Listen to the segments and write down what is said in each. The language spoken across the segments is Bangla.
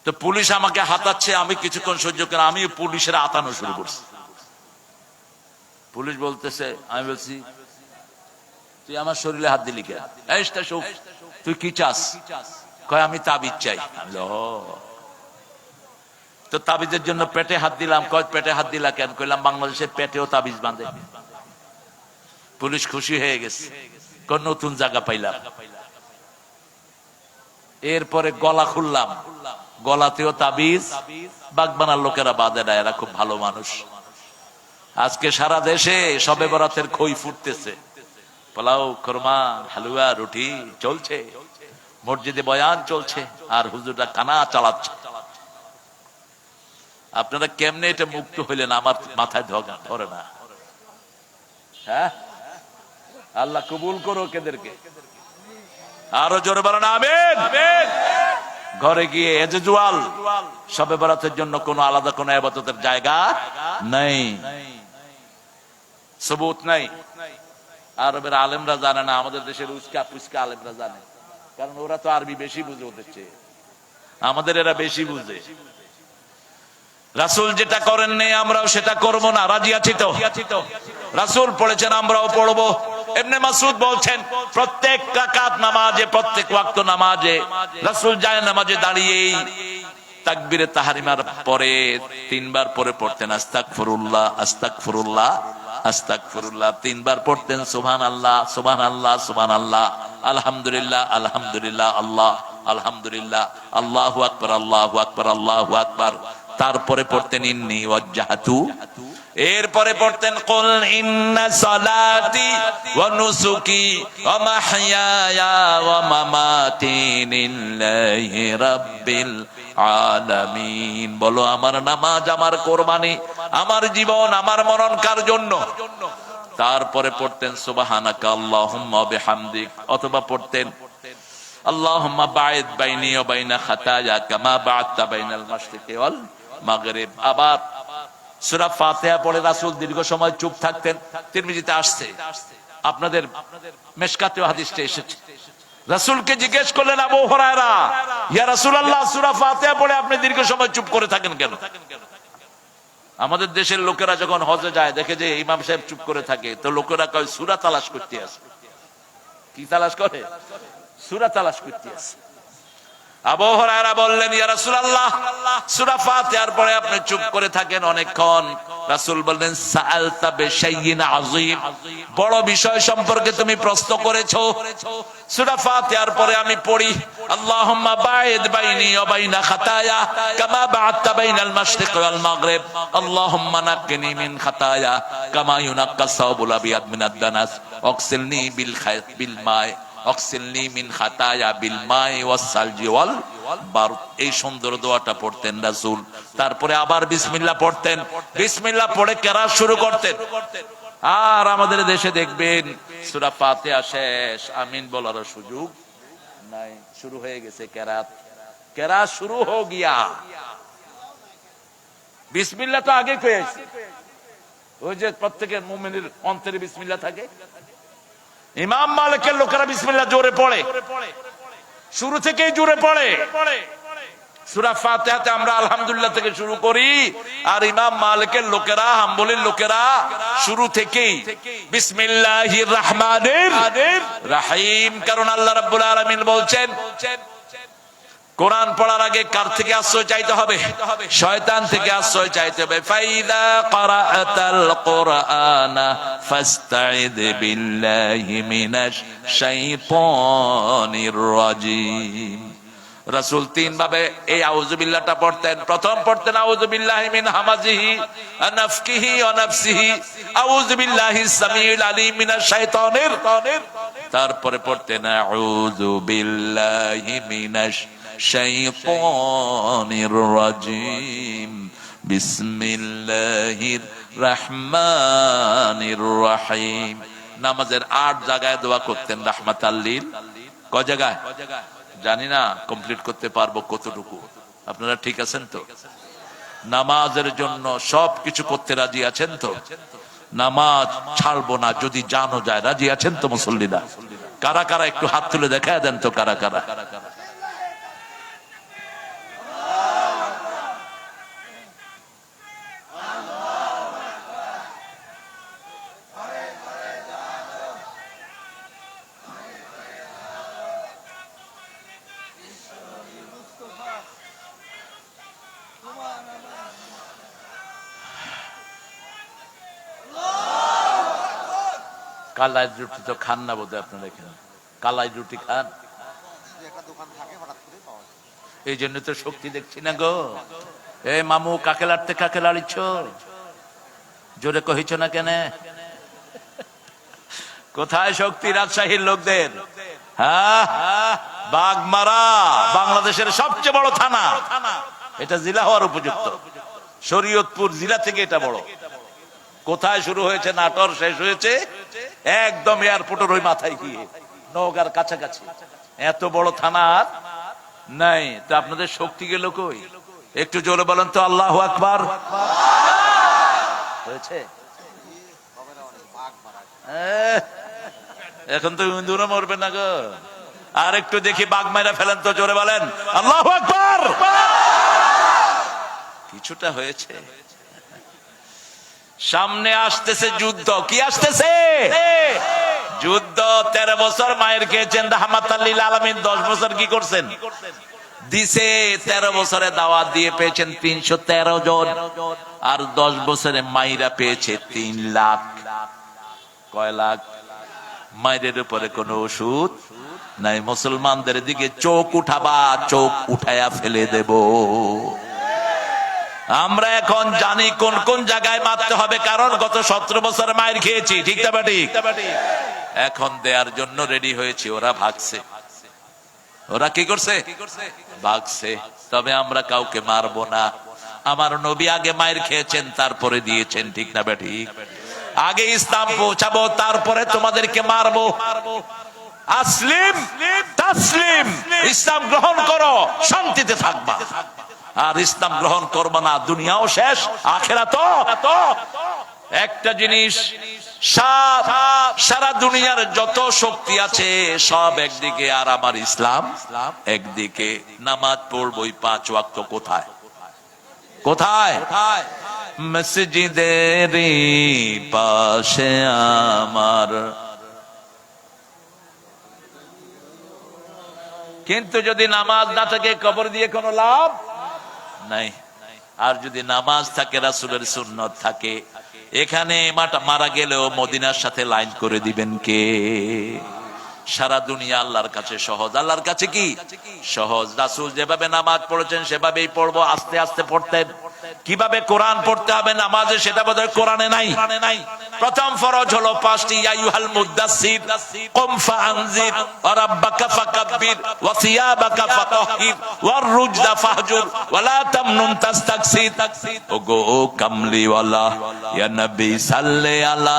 তো পুলিশ আমাকে হাতাচ্ছে, আমি কিছুক্ষণ সহ্য করে আমি পুলিশের আতানো শুরু করছি। পুলিশ বলতেছে, আমি বলছি তুই আমার শরীরে হাত দিলি কেন? তুই কি চাস? কয় আমি তাবিজ চাই। তো তাবিজের জন্য পেটে হাত দিলাম। কয় পেটে হাত দিলা কেন? কইলাম বাংলাদেশের পেটেও তাবিজ বাঁধে। পুলিশ খুশি হয়ে গেছে, কোন নতুন জায়গা পাইলাম। এরপরে গলা খুললাম, গলাতেও তাবিজ। বাগবানার লোকেরা বাঁধে না, এরা খুব ভালো মানুষ। আজকে সারা দেশে শবে বরাতের খই ফুটতেছে, পোলাও, কোরমা, হালুয়া, রুটি চলছে, মসজিদে বয়ান চলছে, আর হুজুররা কানা চালাচ্ছে। আপনারা কেমনে এটা মুক্ত হইলেন আমার মাথায় ধরে না। হ্যাঁ, আল্লাহ কবুল করো এদেরকে। আরো জোরে বলেন আমিন। ঘরে গিয়ে এজজুয়াল শবে বরাতের জন্য কোনো আলাদা কোনো ইবাদতের জায়গা নাই, সবুত নাই। আরবের আলেমরা জানে না, আমাদের দেশের উস্কা পুস্কা আলেমরা জানে, কারণ ওরা তো আরবি বেশি বুঝে ওদের চেয়ে, আমাদের এরা বেশি বুঝে। রাসূল যেটা করেন নেই আমরাও সেটা করব না, রাজি আছি তো? রাসূল পড়েছেন, আমরাও পড়বো। ইবনে মাসউদ বলছেন, প্রত্যেক রাকাত নামাজে, প্রত্যেক ওয়াক্ত নামাজে রাসূল যায় নামাজে দাঁড়িয়েই তাকবীরে তাহরিমার পরে 3 বার পরে পড়তেন আস্তাগফিরুল্লাহ, আস্তাগফিরুল্লাহ, আস্তাগফিরুল্লাহ। 3 বার পড়তেন সুবহানাল্লাহ, সুবহানাল্লাহ, সুবহানাল্লাহ, আলহামদুলিল্লাহ, আলহামদুলিল্লাহ, আল্লাহ আলহামদুলিল্লাহ, আল্লাহু আকবার, আল্লাহু আকবার, আল্লাহু আকবার। তারপরে পড়তেন ইন্নী ওয়াজ্জাহতু। এরপরে পড়তেন কুল ইন্না সালাতি ওয়া নুসুকি ওয়া মাহইয়ায়া ওয়া মামাতি লিল্লাহি রাব্বিল আলামিন। বলো, আমার নামাজ, আমার কোরবানি, আমার জীবন, আমার মরণ কার জন্য? তারপরে পড়তেন সুবহানাকা আল্লাহুম্মা ওয়া বিহামদিক, অথবা পড়তেন আল্লাহুম্মা বা'ইদ বাইনি ওয়া বাইনা খাতায়া কামা বা'আদতা বাইনাল মাশরিকি ওয়াল মাগরিব। আবার সূরা ফাতিহা পড়ে রাসূল দীর্ঘ সময় চুপ থাকতেন। তিরমিজিতে আসছে, আপনাদের মিশকাতেও হাদিসটা এসেছে। রাসূলকে জিজ্ঞেস করলেন আবু হুরায়রা, ইয়া রাসূলুল্লাহ, সূরা ফাতিহা পড়ে আপনি দীর্ঘ সময় চুপ করে থাকেন কেন? আমাদের দেশের লোকেরা যখন হজে যায়, দেখে যে ইমাম সাহেব চুপ করে থাকে, তো লোকেরা কয় সূরা তালাশ করতে আছে। কি তালাশ করে? সূরা তালাশ করতে আছে। আবু হুরায়রা বললেন, ইয়া রাসূলুল্লাহ, সূরা ফাতিহার পরে আপনি চুপ করে থাকেন অনেকক্ষণ। রাসূল বললেন, সাআলতা বিশাইইন আযীম, বড় বিষয় সম্পর্কে তুমি প্রশ্ন করেছো। সূরা ফাতিহার পরে আমি পড়ি আল্লাহুম্মা বা'ইদ বাইনি ওয়া বাইনা খাতায়া কামা বা'আদতা বাইনাল মাশরিকি ওয়াল মাগরিব, আল্লাহুম্মা নাক্কিনি মিন খাতায়া কামা ইউনাক্কাস সাওবুল আবিয়াদ মিনাদ দানাস, ওয়াগসিলনি বিল মাই, অক্সিলনি মিন খাতায়া বিল মাই ওয়াস সালজি ওয়াল বারদ। এই সুন্দর দোয়াটা পড়তেন রাসূল। তারপরে আবার বিসমিল্লাহ পড়তেন, বিসমিল্লাহ পড়ে কেরাত শুরু করতেন। আর আমাদের দেশে দেখবেন সূরা ফাতিহা শেষ, আমিন বলার সুযোগ নাই, শুরু হয়ে গেছে কেরাত। কেরাত শুরু হো গিয়া, বিসমিল্লাহ তো আগে কয়েছে। ওই যে প্রত্যেকের মুমিনের অন্তরে বিসমিল্লাহ থাকে। ইমাম মালিকের লোকেরা বিসমিল্লাহ জোরে পড়ে, শুরু থেকেই জোরে পড়ে। সূরা ফাতিহাতে আমরা আলহামদুলিল্লাহ থেকে শুরু করি, আর ইমাম মালিকের লোকেরা, হাম্বলির লোকেরা শুরু থেকেই বিসমিল্লাহির রহমানির রহিম। কারণ আল্লাহ রাব্বুল আলামিন বলছেন, কোরআন পড়ার আগে কার থেকে আশ্রয় চাইতে হবে? শয়তান থেকে আশ্রয় চাইতে হবে। ফাইদা ক্বারাআতাল কুরআনা ফাসতাইদ বিল্লাহি মিনাশ শাইতানির রাজিম। রাসূল 3 ভাবে এই আউযু বিল্লাহটা পড়তেন। প্রথম পড়তেন আউযু বিল্লাহি মিন হামাজিহি ওয়া নাফখিহি ওয়া নাফসিহি, আউযু বিল্লাহিস সামিউল আলিম মিনাশ শাইতানির। তারপরে পড়তেন আউযু বিল্লাহি মিনাশ শাইতানির রাজিম, বিসমিল্লাহির রহমানির রহিম। নামাজের 8 জায়গায় দোয়া করতেন রাহমাতাল লিল। কয় জায়গায় জানি না, কমপ্লিট করতে পারবো কতটুকু। আপনারা ঠিক আছেন তো? নামাজের জন্য সবকিছু করতে রাজি আছেন তো? নামাজ ছাড়বো না যদি জানো যায়, রাজি আছেন তো মুসল্লিরা? কারা কারা একটু হাত তুলে দেখায় দেন তো, কারা কারা? কালাই রুটি তো খান না বোধহয় আপনারা এখানে, কালাই রুটি খান? এই জন্য তো শক্তি দেখছি না গো। এ মামু কাকে লাড়তে কাকে লাড়িছ, জোরে কহিছ না কেন? কোথায় শক্তি রাজশাহীর লোকদের? হ্যাঁ, বাগমারা বাংলাদেশের সবচেয়ে বড় থানা, এটা জেলা হওয়ার উপযুক্ত। শরীয়তপুর জেলা থেকে এটা বড়। কোথায় শুরু হয়েছে নাটোর, শেষ হয়েছে একদম এয়ারপোর্টের ওই মাথায় গিয়ে নওগাঁর কাছাকাছি। এত বড় থানা নাই তো আপনাদের শক্তি গেল কই? একটু জোরে বলেন তো আল্লাহু আকবার। হয়েছে এখন তো ইন্দুরা মরবে না গো। আর একটু দেখি বাঘ মাইরা ফেলেন তো, জোরে বলেন আল্লাহু আকবার। কিছুটা হয়েছে। সামনে আসতেছে যুদ্ধ। কি আসতেছে? যুদ্ধ। 13 বছর মায়ের খেয়েছেন রাহমাতাল লিল আলামিন। 10 বছর কি করছেন? দিছে। 13 বছরে দাওয়াত দিয়ে পেয়েছেন 313 জন, আর 10 বছরে মাইরা পেয়েছে 3 লাখ। কয় লাখ? মায়ের উপরে কোনো ওষুধ নাই। মুসলমানদের দিকে চোখ উঠাবা, চোখ উঠায়া ফেলে দেব। আমরা এখন জানি কোন কোন জায়গায় মারতে হবে, কারণ গত 17 বছরে মায়ের খেয়েছি। ঠিক না ঠিক? এখন দেওয়ার জন্য রেডি হয়েছি। ওরা ভাগছে। ওরা কি করছে? ভাগছে। তবে আমরা কাউকে মারবো না। আমার নবী আগে মায়ের খেয়েছেন, তারপরে দিয়েছেন। ঠিক না ঠিক? আগে ইসলাম পৌঁছাবো, তারপরে তোমাদেরকে মারবো। আসলিম তাসলিম, ইসলাম গ্রহণ করো, শান্তিতে থাকবা। আর ইসলাম গ্রহণ করবা না, দুনিয়াও শেষ, আখিরাতও। একটা জিনিস, সারা দুনিয়ার যত শক্তি আছে সব একদিকে, আর আমার ইসলাম একদিকে। নামাজ পড়বই 5 ওয়াক্ত। কোথায়? কোথায়? মসজিদের পাশে আমার। কিন্তু যদি নামাজ না থাকে, কবর দিয়ে কোনো লাভ নাই। আর যদি নামাজ থাকে, রাসূলের সুন্নাত থাকে, এখানে মারা গেলেও মদিনার সাথে লাইন করে দিবেন কে? সারা দুনিয়া আল্লাহর কাছে সহজ। আল্লাহর কাছে কি সহজ? রাসূল যেভাবে নামাজ পড়েছেন সেভাবেই পড়বো। আস্তে আস্তে পড়তেন। কিভাবে কোরআন পড়তে হবে নামাজে, সেটা বোধহয় কোরআনে নাই। প্রথম ফরজ হলো 5টি। ইয়া আইয়ুহাল মুদাসসির কুম ফাআনজির ওয়া রাব্বাকা ফাকাব্বির ওয়া সিয়াবাকা ফাতাহহির ওয়ার রুজদা ফাহজুর ওয়া লা তামনুন তাস্তাকসির। ওগো কামলিওয়ালা, ইয়া নবী সাল্লে আলা।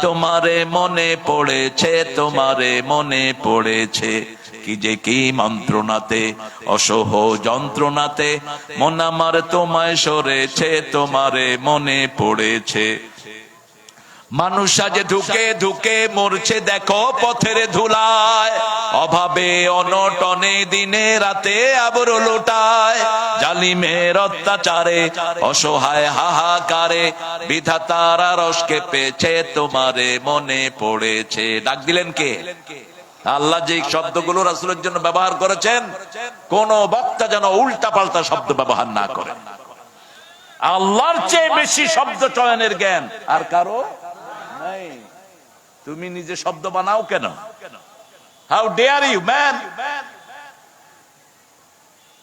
তোমারে মনে পড়েছে, তোমারে মনে পড়েছে, কি যে কি মন্ত্রণাতে, অসহ যন্ত্রণাতে মন আমার তোমায় সরেছে, তোমারে মনে পড়েছে। মানুষ আজ ধুকে ধুকে মরছে, দেখো পথের ধুলায়, অভাবে অনটনে দিনে রাতে আবরো লোটায়, জালিমের অত্যাচারে অসহায় হাহাকারে বিধাতার আরশকে পেয়েছে, তোমারে মনে পড়েছে। ডাক দিলেন কে? আল্লাহ যে শব্দগুলো রাসূলের জন্য ব্যবহার করেছেন, কোন বক্তা যেন উল্টা পাল্টা শব্দ ব্যবহার না করে। আল্লাহর চেয়ে বেশি শব্দ চয়নের জ্ঞান আর কারো নাই। তুমি নিজে শব্দ বানাও কেন? How dare you man?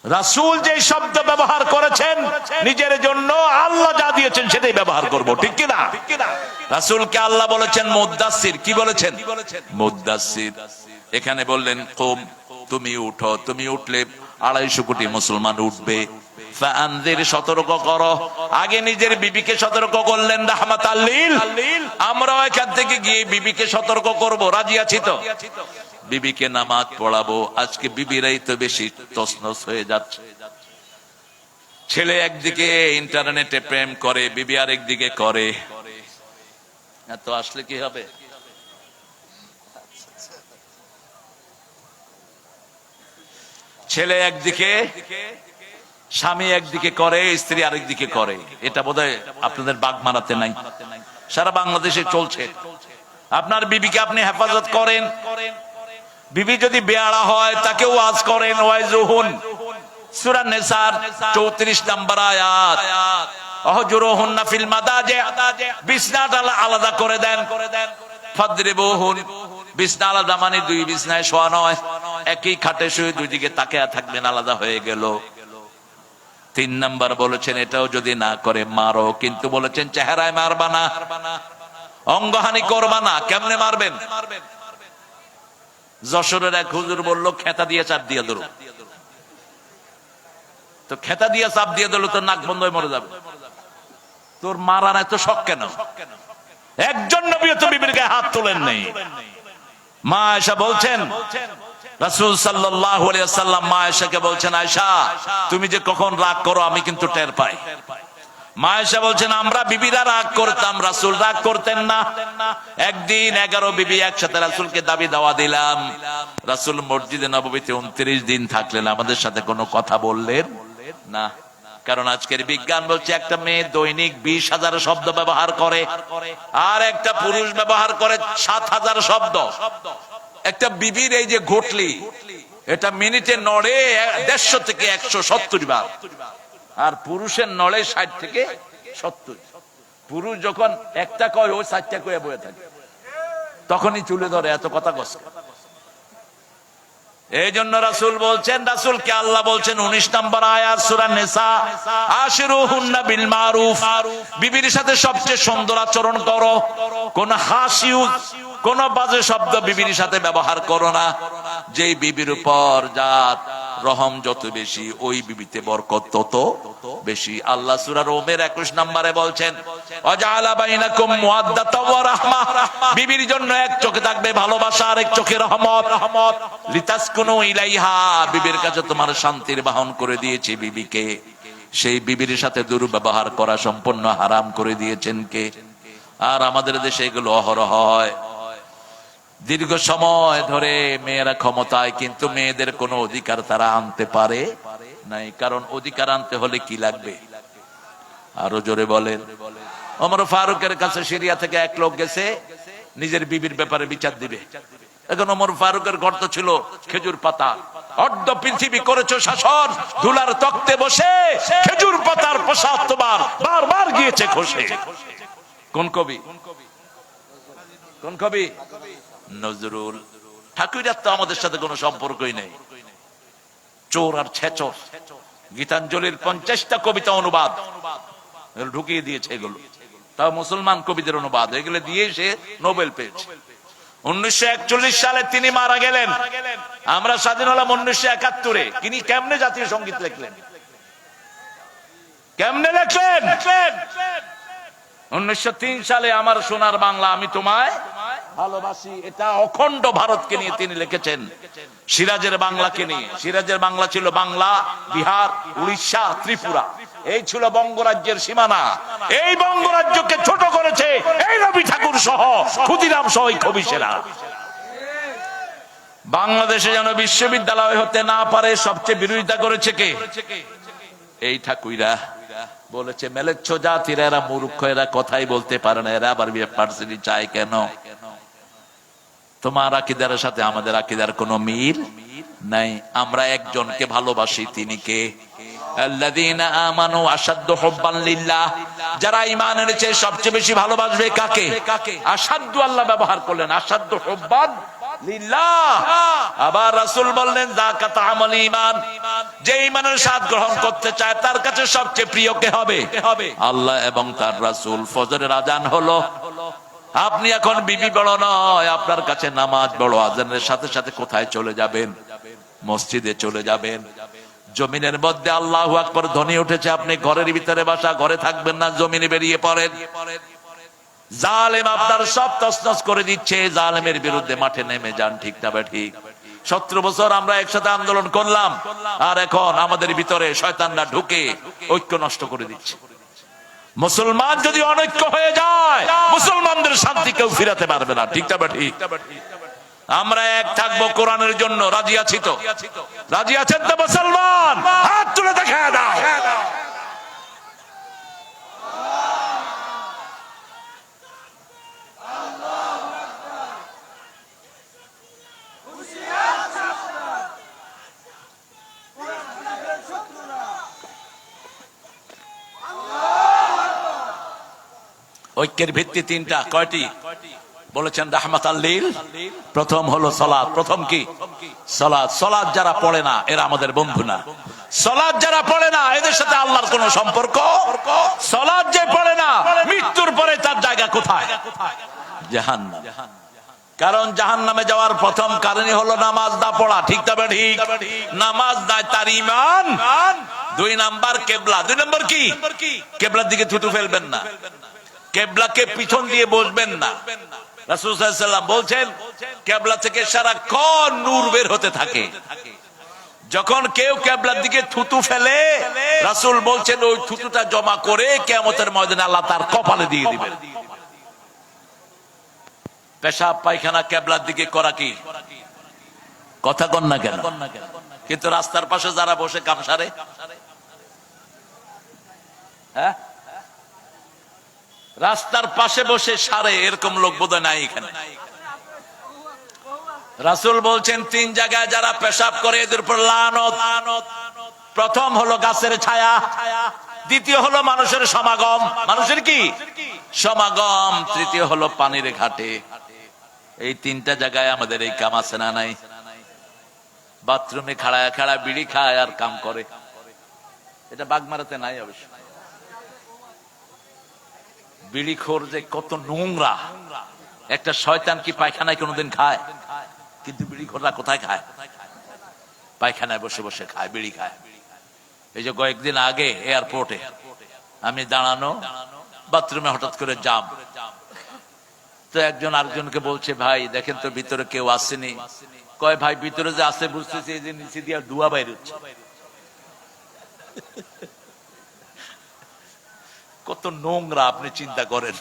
রাসূল যে শব্দ ব্যবহার করেছেন নিজের জন্য, আল্লাহ যা দিয়েছেন সেটাই ব্যবহার করব। ঠিক কি না? রাসূলকে আল্লাহ বলেছেন মুদাসসির। কি বলেছেন? মুদাসসির। এখানে বললেন কুম, তুমি উঠো। তুমি উঠলে 250 কোটি মুসলমান উঠবে। ফাআনজির, সতর্ক করো। আগে নিজের বিবিকে সতর্ক করলেন রাহমাতাল লিল। আমরাও এখান থেকে গিয়ে বিবিকে সতর্ক করব। রাজি আছি তো? বিবিকে নামাজ পড়াবো। আজকে বিবিরাই তো বেশি তছনছ হয়ে যাচ্ছে। ছেলে একদিকে ইন্টারনেটে প্রেম করে, বিবি আরেকদিকে করে। এত আসলে কি হবে? ছেলে একদিকে, স্বামী একদিকে করে, স্ত্রী আরেকদিকে করে। এটা বোধহয় আপনাদের বাগমারাতে নাই, সারা বাংলাদেশে চলছে। আপনার বিবিকে আপনি হেফাজত করেন। বিবি যদি বেয়ারা হয় তাকে ওয়াজ করেন। ওয়াইজুহুন, সূরা নিসার 34 নম্বর আয়াত। অহজুরুহুন্না ফিল মাদাজি, বিছনাটা আলাদা করে দেন। ফাদরিবুহুন, বিছনা আলাদা মানে দুই বিছনায় শোয়া নয়, একই খাটে শুয়ে দুই দিকে তাকিয়ে থাকবেন, আলাদা হয়ে গেল। 3 নাম্বার বলেছেন এটাও যদি না করে মারো, কিন্তু বলেছেন চেহারায় মারবা না, অঙ্গহানি করবা না। কেমনে মারবেন? যশোরের এক হুজুর বলল খেতা দিয়ে চাপ দিয়ে ধরো। তো খেতা দিয়ে চাপ দিয়ে দিল তো নাক বন্ধ হয়ে মরে যাবে। তোর মারার এত শখ কেন? একজন নবীও তো বিবির গায়ে হাত তোলেন নেই। মা আয়েশা বলছেন, রাসূল সাল্লাল্লাহু আলাইহি ওয়াসাল্লাম মা আয়েশাকে বলছেন, আয়েশা তুমি যে কখন রাগ করো আমি কিন্তু টের পাই। মা আয়েশা বলছেন আমরা বিবিরা রাগ করতাম, রাসূল রাগ করতেন না। একদিন 11 বিবি একসাথে রাসূলকে দাবি দাওয়া দিলাম। রাসূল মসজিদে নববীতে 29 দিন থাকলেন, আমাদের সাথে কোনো কথা বললেন না। কারণ আজকের বিজ্ঞান বলছে একটা মেয়ে দৈনিক 20,000 শব্দ ব্যবহার করে, আর একটা পুরুষ ব্যবহার করে 7,000 শব্দ। একটা বিবির এই যে ঘটলি, এটা মিনিটে নড়ে 150 থেকে 170 বার, আর পুরুষের নড়ে 60 থেকে 70। পুরুষ যখন একটা কয় ওই 60টা কয়ে বয়ে থাকে, তখনই চুলে ধরে এত কথা কষ্ট। এই জন্য রাসূল বলছেন, রাসূলকে আল্লাহ বলছেন 19 নম্বর আয়াত সূরা নিসা, আশিরুহুন্না বিল মারুফ, বিবির সাথে সবচেয়ে সুন্দর আচরণ করো। কোন হাসিউ, কোন বাজে শব্দ বিবির সাথে ব্যবহার করো না। যেই বিবির উপর জাত রহম যত বেশি, ওই বিবিতে বরকত তত বেশি। আল্লাহ সূরা রোমের 21 নম্বরে বলছেন, ওয়াজআলা বাইনাকুম মুওয়াদ্দাতাও ওয়া রাহমাহ, বিবির জন্য এক চোখে থাকবে ভালোবাসা আর এক চোখে রহমত। লিতাসকুনু ইলাইহা, বিবির কাছে তোমার শান্তির বাহন করে দিয়েছি বিবিকে। সেই বিবির সাথে দুর্ব্যবহার করা সম্পূর্ণ হারাম করে দিয়েছেন কে? আর আমাদের দেশে এগুলো অহরহ হয়। দীর্ঘ সময় ধরে মেয়েরা ক্ষমতায়, কিন্তু মেয়েদের কোনো অধিকার তারা আনতে পারে নাই। কারণ অধিকার আনতে হলে কি লাগবে? আরো জোরে বলেন। ওমর ফারুকের কাছে সিরিয়া থেকে এক লোক গেছে নিজের বিবির ব্যাপারে বিচার দিবে। এখন ওমর ফারুকের গর্ত ছিল খেজুর পাতা। অর্ধ পৃথিবী করেছো শাসন, ধুলার তক্তে বসে খেজুর পাতার প্রসাদ তোমার বারবার গিয়েছে খসে। কোন কবি? কোন কবি? নজরুল। ঠাকুরের তো আমাদের সাথে কোনো সম্পর্কই নেই। চোর আর ছেচর। গীতাঞ্জলির 50টা কবিতা অনুবাদ ঢুকিয়ে দিয়েছে এগুলো, তাও মুসলমান কবিদের অনুবাদ। এগুলো দিয়ে সে নোবেল পেয়েছে। 1941 সালে তিনি মারা গেলেন। আমরা স্বাধীন হলাম 1971-এ। তিনি কেমনে জাতীয় সঙ্গীত লিখলেন? কেমনে লিখলেন? 1903 সালে আমার সোনার বাংলা আমি তোমায় ভালোবাসি, এটা অখণ্ড ভারতকে নিয়ে তিনি লিখেছেন। সিরাজের বাংলাকে নিয়ে। সিরাজের বাংলা ছিল বাংলা, বিহার, উড়িষ্যা, ত্রিপুরা। এই ছিল বঙ্গরাজ্যের সীমানা। এই বঙ্গরাজ্যকে ছোট করেছে এই রবি ঠাকুর সহ, ক্ষুদিরাম সহ এই কবিশেরা। বাংলাদেশে যেন বিশ্ববিদ্যালয় হতে না পারে সবচেয়ে বিরোধিতা করেছে কে? এই ঠাকুররা। বলেছে মেলেচ্ছ জাতিরা, এরা মূর্খ, এরা কথাই বলতে পারে না, এরা আবার পার্সিটি চায় কেন? তোমার আকীদার সাথে আমাদের আকীদার কোনো মিল নাই। আমরা একজনকে ভালোবাসি, তিনি কে? আল্লাযীনা আমানু আশাদ্দু হুব্বান লিল্লাহ, যারা ঈমান এনেছে সবচেয়ে বেশি ভালোবাসবে কাকে? আশাদ্দু আল্লাহ ব্যবহার করলেন, আশাদ্দু হুব্বান লিল্লাহ। আবার রাসূল বললেন যাকা তা'আমুল ঈমান, যে ঈমানের স্বাদ গ্রহণ করতে চায় তার কাছে সবচেয়ে প্রিয় কে হবে? আল্লাহ এবং তার রাসূল। ফজরের আজান হলো, আপনি এখন বিবি বড় নয়, আপনার কাছে নামাজ বড়। আজানের সাথে সাথে কোথায় চলে যাবেন? মসজিদে চলে যাবেন। জমিনের মধ্যে আল্লাহু আকবার ধ্বনি উঠেছে, আপনি ঘরের ভিতরে বাসা, ঘরে থাকবেন না, জমিনে বেরিয়ে পড়েন। জালেম আপনার সব তছনছ করে দিচ্ছে, জালেমের বিরুদ্ধে মাঠে নেমে যান। ঠিক না ঠিক? 17 বছর আমরা একসাথে আন্দোলন করলাম, আর এখন আমাদের ভিতরে শয়তানরা ঢুকে ঐক্য নষ্ট করে দিচ্ছে। মুসলমান যদি অনৈক্য হয়ে যায়, মুসলমানদের শান্তি কেউ ফিরাতে পারবে না। ঠিক না ঠিক? আমরা এক থাকবো কোরআনের জন্য। রাজি আছি তো? রাজি আছেন তো মুসলমান? হাত তুলে দেখা দাও। ঐক্যের ভিত্তি 3টা। কয়টি? বলেছেন রাহমাতাল লিল। প্রথম হলো সালাত। প্রথম কি? সালাত। সালাত যারা পড়ে না এরা আমাদের বন্ধু না। সালাত যারা পড়ে না এদের সাথে আল্লাহর কোনো সম্পর্ক। সালাত যে পড়ে না মৃত্যুর পরে তার জায়গা কোথায়? জাহান্নাম। কারণ জাহান্নামে যাওয়ার প্রথম কারণই হলো নামাজ না পড়া। ঠিক তবে ঠিক, নামাজ নাই তার ঈমান। 2 নাম্বার কিবলা। 2 নম্বর কি? কিবলার দিকে থুতু ফেলবেন না, কিবলাকে পিছন দিয়ে বসবেন না। রাসূল সাল্লাল্লাহু আলাইহি ওয়াসাল্লাম বলছেন কিবলা থেকে সারাক্ষণ নূর বের হতে থাকে। যখন কেউ কিবলার দিকে থুতু ফেলে রাসূল বলছেন ওই থুতুটা জমা করে কিয়ামতের ময়দানে আল্লাহ তার কপালে দিয়ে দিবেন। পেশাব পায়খানা কিবলার দিকে করা কি কথা কন না কেন? কিন্তু রাস্তার পাশে যারা বসে কাম সারে, হ্যাঁ, রাস্তার পাশে বসে সারে এরকম লোক বোধহয় নাই এখানে। রাসূল বলছেন 3 জায়গায় যারা পেশাব করে এদের উপর লানত। প্রথম হলো গাছের ছায়া, দ্বিতীয় হলো মানুষের সমাগম। মানুষের কি সমাগম? তৃতীয় হলো পানির ঘাটে। এই 3টা জায়গায় আমাদের এই কাম আছে না নাই? বাথরুমে খাড়ায় খাড়া বিড়ি খায় আর কাম করে। এটা বাগমারাতে নাই অবশ্য। বিড়ি খোর যে কত নোংরা। একটা শয়তান কি পায়খানায় কোনোদিন খায়? কিন্তু বিড়ি খোররা কোথায় খায়? পায়খানায় বসে বসে খায়, বিড়ি খায়। এই যে কয়েকদিন আগে এয়ারপোর্টে আমি দাঁড়ানো, বাথরুমে হঠাৎ করে জাম। তো একজন আরেকজনকে বলছে ভাই দেখেন তো ভিতরে কেউ আসেনি। কয় ভাই ভিতরে যে আছে বুঝতেছি এই যে নিচে দিয়ে ধোঁয়া বাইর হচ্ছে। কত নোংরা আপনি চিন্তা করেন।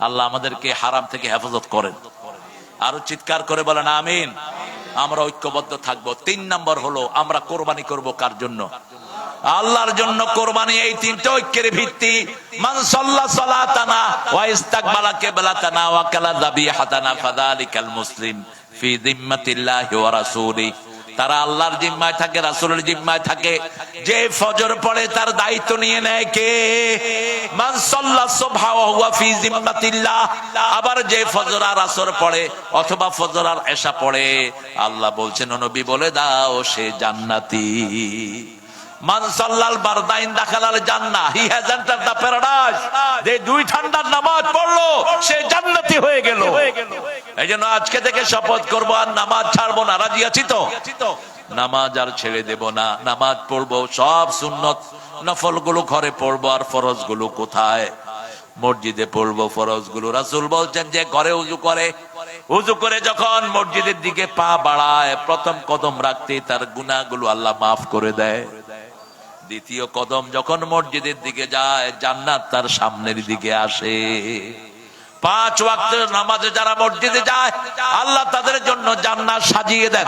আল্লাহ আমাদেরকে হারাম থেকে হেফাজত করেন। আরো চিৎকার করে বলেন আমিন। আমরা ঐক্যবদ্ধ থাকবো। 3 নম্বর হলো আমরা কোরবানি করব কার জন্য? আল্লাহর জন্য কোরবানি। এই 3টা ঐক্যের ভিত্তি। মান সাল্লা সালাতানা ওয়া ইস্তাকবালা কিবলাতানা ওয়া কালা যাবিহাতানা ফাযালিকাল মুসলিম ফি যিম্মাতিল্লাহি ওয়া রাসূলিহি। তারা আল্লাহর জিম্মায় থাকে, রাসূলের জিম্মায় থাকে। যে ফজর পড়ে তার দায়িত্ব নিয়ে নেয় কে? মান সাল্লা সুবহা ওয়া হুয়া ফি যিম্মাতিল্লাহ। আবার যে ফজর আর আসর পড়ে অথবা ফজর আর এশা পড়ে আল্লাহ বলছেন ও নবী বলে দাও সে জান্নাতি। মান সাল্লাল বারদাইন দাখালাল জান্নাহ, হি হ্যাজ এন্টারড দ্য প্যারাডাইস। যে 2 ঠান্ডার নামাজ পড়লো সে জান্নাতি হয়ে গেল। এইজন্য আজকে থেকে শপথ করব আর নামাজ ছাড়বো না। রাজি আছি তো? নামাজ আর ছেড়ে দেব না। নামাজ পড়বো, সব সুন্নত নফল গুলো ঘরে পড়বো। আর ফরজ গুলো কোথায়? মসজিদে পড়বো ফরজ গুলো। রাসূল বলছেন যে ঘরে উযু করে, উযু করে যখন মসজিদের দিকে পা বাড়ায় প্রথম কদম রাখতে তার গুনাহগুলো আল্লাহ মাফ করে দেয়। দ্বিতীয় কদম যখন মসজিদের দিকে যায় জান্নাত তার সামনের দিকে আসে। 5 ওয়াক্তের নামাজে যারা মসজিদে যায় আল্লাহ তাদের জন্য জান্নাত সাজিয়ে দেন।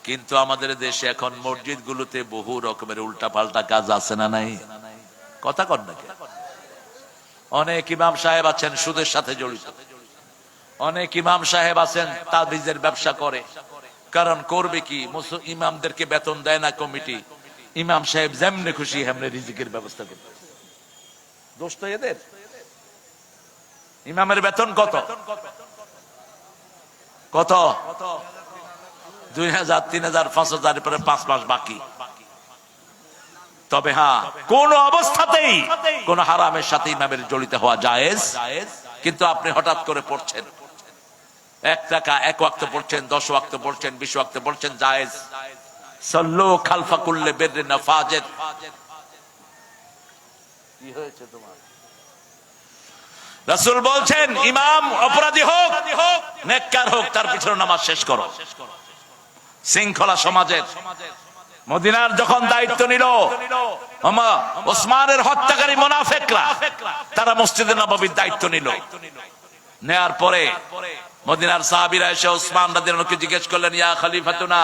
কিন্তু আমাদের দেশে এখন মসজিদ গুলোতে বহু রকমের উল্টাপাল্টা কাজ আছে না নাই? কথা কন না কেন? অনেক ইমাম সাহেব আছেন সুদের সাথে জড়িত। অনেক ইমাম সাহেব আছেন তাবিজের ব্যবসা করে। কারণ করবে কি, ইমামদেরকে বেতন দেয় না কমিটি। ইমাম সাহেব যেমনে খুশি হেমনে রিজিকের ব্যবস্থা করতে। দোষ তো এদের। ইমামের বেতন কত? কত? 2000, 3000, 5000 পরে 5 মাস বাকি। তবে হ্যাঁ, কোন অবস্থাতেই কোন হারামের সাথে ইমামের জড়িত হওয়া জায়েজ। কিন্তু আপনি হঠাৎ করে পড়ছেন 1 টাকা 1 ওয়াক্ত পড়ছেন, 10 ওয়াক্ত পড়ছেন, 20 ওয়াক্ত পড়ছেন, জায়েজ। সাল্লু খালফা কুল্লি বিররিন ওয়া ফাজির। কি হয়েছে তোমার? রাসূল বলছেন ইমাম অপরাধী হোক নেককার হোক তার পিছনে নামাজ শেষ করো। শৃঙ্খলা সমাজের মদিনার যখন দায়িত্ব নিল ওসমানের হত্যাকারী মুনাফিকরা, তারা মসজিদে নববীর দায়িত্ব নিল। নেয়ার পরে মদিনার সাহাবীরা এসে ওসমান রাদিয়াল্লাহু আনহুকে জিজ্ঞেস করলেন ইয়া খলিফাতুনা,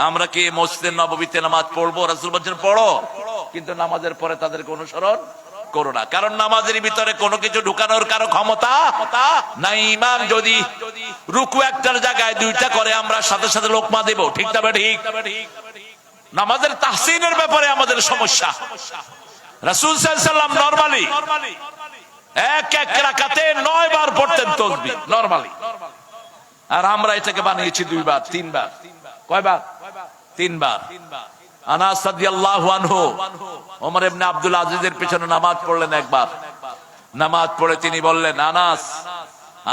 আমরা কি মসজিদে নববীতে নামাজ পড়বো? রাসূল বলেন পড়ো, কিন্তু নামাজের পরে তাদেরকে অনুসরণ করো না। কারণ নামাজের ভিতরে কোনো কিছু ঢুকানোর কারো ক্ষমতা নাই। ইমাম যদি রুকু একটার জায়গায় 2টা করে আমরা সাথে সাথে লোকমা দেব। ঠিক তবে ঠিক। নামাজের তাহসিনের ব্যাপারে আমাদের সমস্যা। রাসূল সাল্লাল্লাহু আলাইহি ওয়াসাল্লাম নরমালি এক এক রাকাতে 9 বার পড়তেন তাসবিহ নরমালি। আর আমরা এটাকে বানিয়েছি 2 বার 3 বার। কয়বার? 3 বার। আনাস রাদিয়াল্লাহু আনহু ওমর ইবনে আব্দুল আজিজের পিছনে নামাজ পড়লেন একবার। নামাজ পড়ে তিনি বললেন,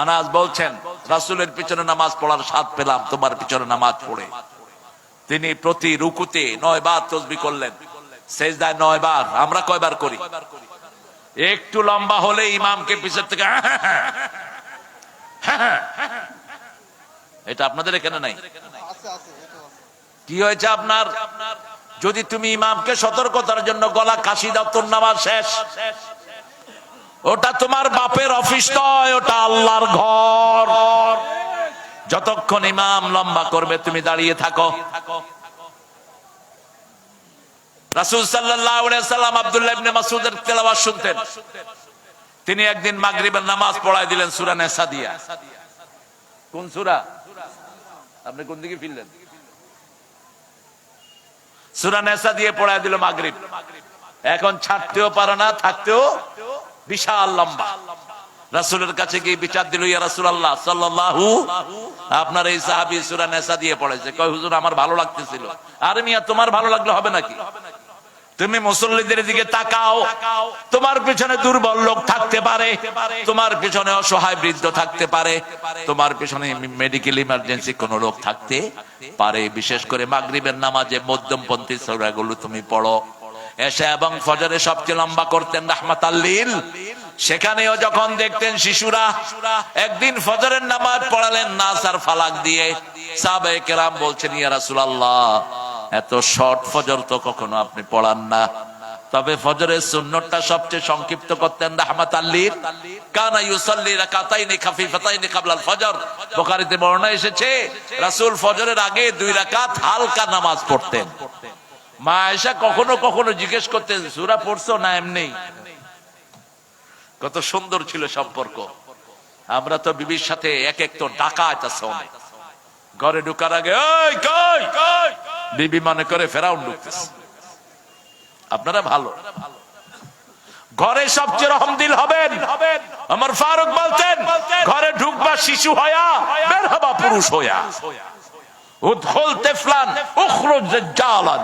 আনাস বলছেন রাসূলের পিছনে নামাজ পড়ার স্বাদ পেলাম তোমার পিছনে নামাজ পড়ে। তিনি প্রতি রুকুতে 9 বার তাসবিহ করলেন, সেজদায় 9 বার। আমরা কয়বার করি? একটু লম্বা হলে ইমামকে পিছন থেকে এটা আপনাদের এখানে নাই? কি হয়েছে আপনার? যদি তুমি ইমামকে সতর্কতার জন্য গলা কাশি দাও তোর নামাজ শেষ। ওটা তোমার বাপের অফিস নয়, ওটা আল্লাহর ঘর। যতক্ষণ ইমাম লম্বা করবে তুমি দাঁড়িয়ে থাকো। রাসূল সাল্লাল্লাহু আলাইহি ওয়াসাল্লাম আব্দুল্লাহ ইবনে মাসউদের তেলাওয়াত শুনতেন। তিনি একদিন মাগরিবের নামাজ পড়ায় দিলেন সূরা নিসা দিয়া। কোন সূরা? আপনি কোন দিকে ফিরলেন? সূরা নিসা দিয়ে পড়ায় দিল মাগরিব। এখন ছাড়তেও পারে না, থাকতেও বিশাল লম্বা। রাসূলের কাছে গিয়ে বিচার দিল, ইয়া রাসূলুল্লাহ সাল্লাল্লাহু, আপনার এই সাহাবী সূরা নিসা দিয়ে পড়েছে। কয় হুজুর আমার ভালো লাগতেছিল। আরে মিয়া তোমার ভালো লাগলে হবে নাকি? তুমি মুসল্লিদের দিকে তাকাও, তোমার পিছনে দুর্বল লোক থাকতে পারে, তোমার পিছনে অসহায় বৃদ্ধ থাকতে পারে, তোমার পিছনে মেডিকেল ইমার্জেন্সি কোন লোক থাকতে পারে। বিশেষ করে মাগরিবের নামাজে মধ্যমপন্থী সূরাগুলো তুমি পড়ো। এশা এবং ফজরে সবচেয়ে লম্বা করতেন রাহমাতাল লিল। সেখানেও যখন দেখতেন শিশুরা, একদিন ফজরের নামাজ পড়ালেন নাস আর ফালাক দিয়ে। সাহাবায়ে কেরাম বলছেন, ইয়া রাসূলুল্লাহ এত শর্ট ফজর তো কখনো আপনি পড়ান না। তবে ফজরের সুন্নতটা সবচেয়ে সংক্ষিপ্ত করতেন রাহমাতাল লিল। কানা ইউসাল্লি রাকাতাইনি খাফিফাতাইনি ক্বাবলাল ফজর। বুখারীতে বর্ণনা এসেছে রাসূল ফজরের আগে 2 রাকাত হালকা নামাজ পড়তেন। মা আয়েশা কখনো কখনো জিজ্ঞেস করতেন, সূরা পড়ছো না এমনি? কত সুন্দর ছিল সম্পর্ক। আমরা তো বিবির সাথে এক এক তো ডাকাত আছে অনেক। ঘরে ঢোকার আগে ওই কই বিবি মনে করে ফেরাউন ঢুকতেছে। আপনারা ভালো, ঘরে সবচেয়ে রহমদিল হবেন। আমার ফারুক বলতেন, ঘরে ঢুকবা শিশু হয়া, বের হবা পুরুষ হয়া। উদখুল তিফলান উখরুজ জালান।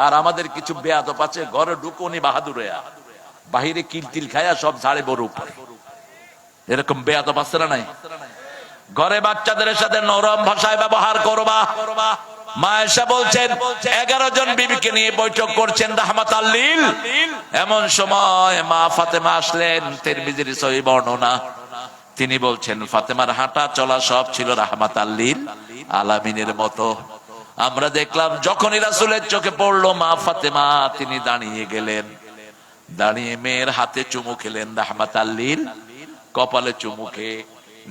আর আমাদের কিছু বেয়াদব আছে, ঘরে ঢুকুনি বাহাদুর হয়া, বাহিরে কিলতিল খায়া সব ঝাড়ে বড় উপরে। এরকম বেয়াদব আছে না নাই? ঘরে বাচ্চাদের সাথে নরম ভাষায় ব্যবহার করবা। মা আয়েশা বলছেন 11 জন বিবিকে নিয়ে বৈঠক করছেন রাহমাতাল লিল। এমন সময় মা ফাতেমা আসলেন, তিরমিজির সহিহ বর্ণনা। তিনি বলছেন ফাতেমার হাঁটা চলা সব ছিল রাহমাতাল লিল আলামিনের মতো। আমরা দেখলাম যখনই রাসূলের চোখে পড়লো মা ফাতেমা, তিনি দাঁড়িয়ে গেলেন। দাঁড়িয়ে মেয়ের হাতে চুমু খেলেন রাহমাতাল লিল, কপালে চুমু খেয়ে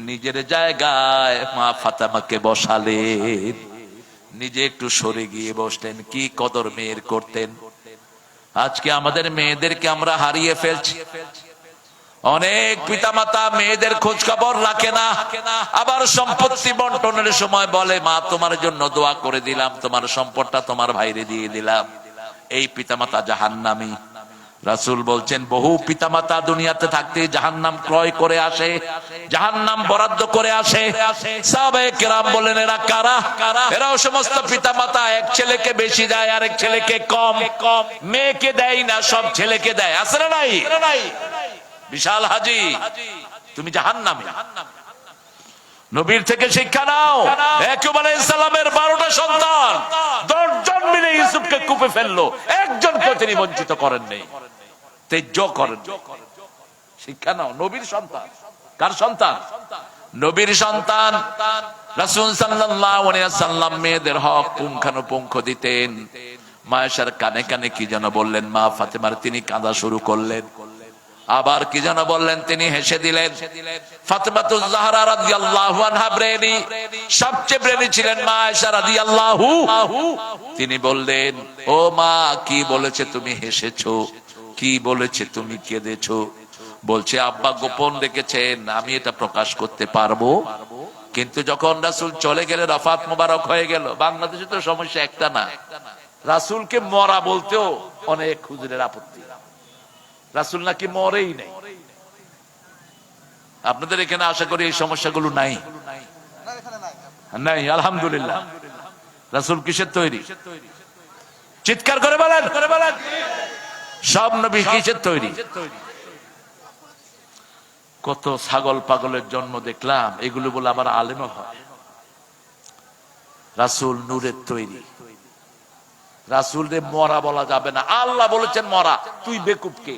নিজের জায়গায় মা ফাতেমাকে বসালেন। নিজে একটু সরে গিয়ে বসলেন। কি কদর মেয়ের করতেন। আজকে আমাদের মেয়েদেরকে আমরা হারিয়ে ফেলছি। অনেক পিতামাতা মেয়েদের খোঁজ খবর রাখে না। আবার সম্পত্তি বন্টনের সময় বলে, মা তোমার জন্য দোয়া করে দিলাম, তোমার সম্পদটা তোমার ভাইরে দিয়ে দিলাম। এই পিতামাতা জাহান্নামী। রাসূল বলছেন বহু পিতামাতা দুনিয়াতে থাকতে জাহান্নাম ক্রয় করে আসে, জাহান্নাম বরাদ্দ করে আসে। সাহাবায়ে কেরাম বলেন, এরা কারা? এরাও সমস্ত পিতামাতা, এক ছেলেকে বেশি দেয় আর এক ছেলেকে কম। মেয়েকে দেয় না, সব ছেলেকে দেয়। আছে না নাই? বিশাল হাজি, তুমি জাহান্নামী। নবীর থেকে শিক্ষা নাও। ইয়াকুব আলাইহিস সালামের 12টা সন্তান, 10 জন মিলে ইউসুফকে কূপে ফেললো, একজনকে তিনি বঞ্চিত করেন নাই, তেজ্য করেন। শিক্ষা নাও। নবীর সন্তান। কার সন্তান? নবীর সন্তান। রাসূল সাল্লাল্লাহু আলাইহি ওয়াসাল্লাম মেয়েদের হক পুঙ্খানুপুঙ্খ দিতেন। মা আয়েশার কানে কানে কি যেন বললেন মা ফাতেমার, তিনি কাঁদা শুরু করলেন। আবার কি যেন বললেন, তিনি হেসে দিলেন। ফাতেমাতুজ জাহরা রাদিয়াল্লাহু আনহা ব্রেনি, সবচেয়ে ব্রেনি ছিলেন মা আয়েশা রাদিয়াল্লাহু। তিনি বললেন, ও মা কি বলেছে তুমি হেসেছো? কি বলেছে তুমি কেঁদেছো? বলছে আব্বা গোপন রেখেছেন, আমি এটা প্রকাশ করতে পারবো। কিন্তু যখন রাসূল চলে গেলেন, রাফাত মোবারক হয়ে গেল। বাংলাদেশে তো সমস্যা একটা না, রাসূলকে মরা বলতেও অনেক হুজুরের আপত্তি। রাসূল নাকি মরেই নাই, আপনাদের এখানে আশা করি এই সমস্যাগুলো নাই, নাই আলহামদুলিল্লাহ। রাসূল কিসের তৈরি? চিৎকার করে বলেন, সব নবী কিসের তৈরি? কত ছাগল পাগলের জন্ম দেখলাম, এগুলো বলে আবার আলেমও হয়। রাসূল নূরের তৈরি। রাসূল রে মরা বলা যাবে না, আল্লাহ বলেছেন মরা। তুই বেকুব কে?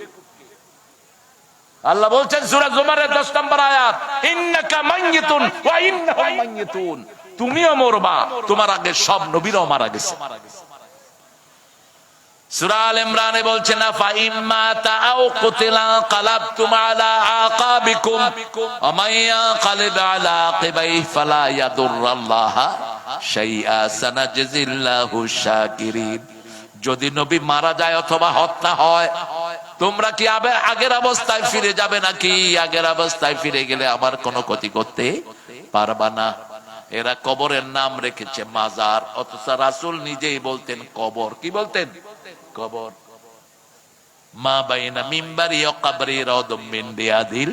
আল্লাহ বলছেন সূরা জুমারের 10 নম্বর আয়াত, ইন্নাকা মাইয়িতুন ওয়া ইন্নাহুম মাইয়িতুন, তুমিও মরবা, তোমার আগে সব নবীরাও মারা গেছে। সূরা আল ইমরানে বলছেন ফা ইম্মা তাআউ কুতিলা কালাবতুম আলা আকাবিকুম ওয়া মাইয়া কালিব আলা আকিবাইহি ফালা ইয়াদুররাল্লাহা শাইআ সানাজিল্লাহু শাকিরিন। যদি নবী মারা যায় অথবা হত্যা হয়, তোমরা কি আগের অবস্থায় ফিরে যাবে নাকি? আগের অবস্থায় ফিরে গেলে আমার কোনো ক্ষতি করতে পারবা না। এরা কবরের নাম রেখেছে মাজার, অথচ রাসূল নিজেই বলতেন কবর। কি বলতেন? কবর। মা বাইনা মিম্বারি ওয়া কবরি রাউদুম মিন রিয়াদিল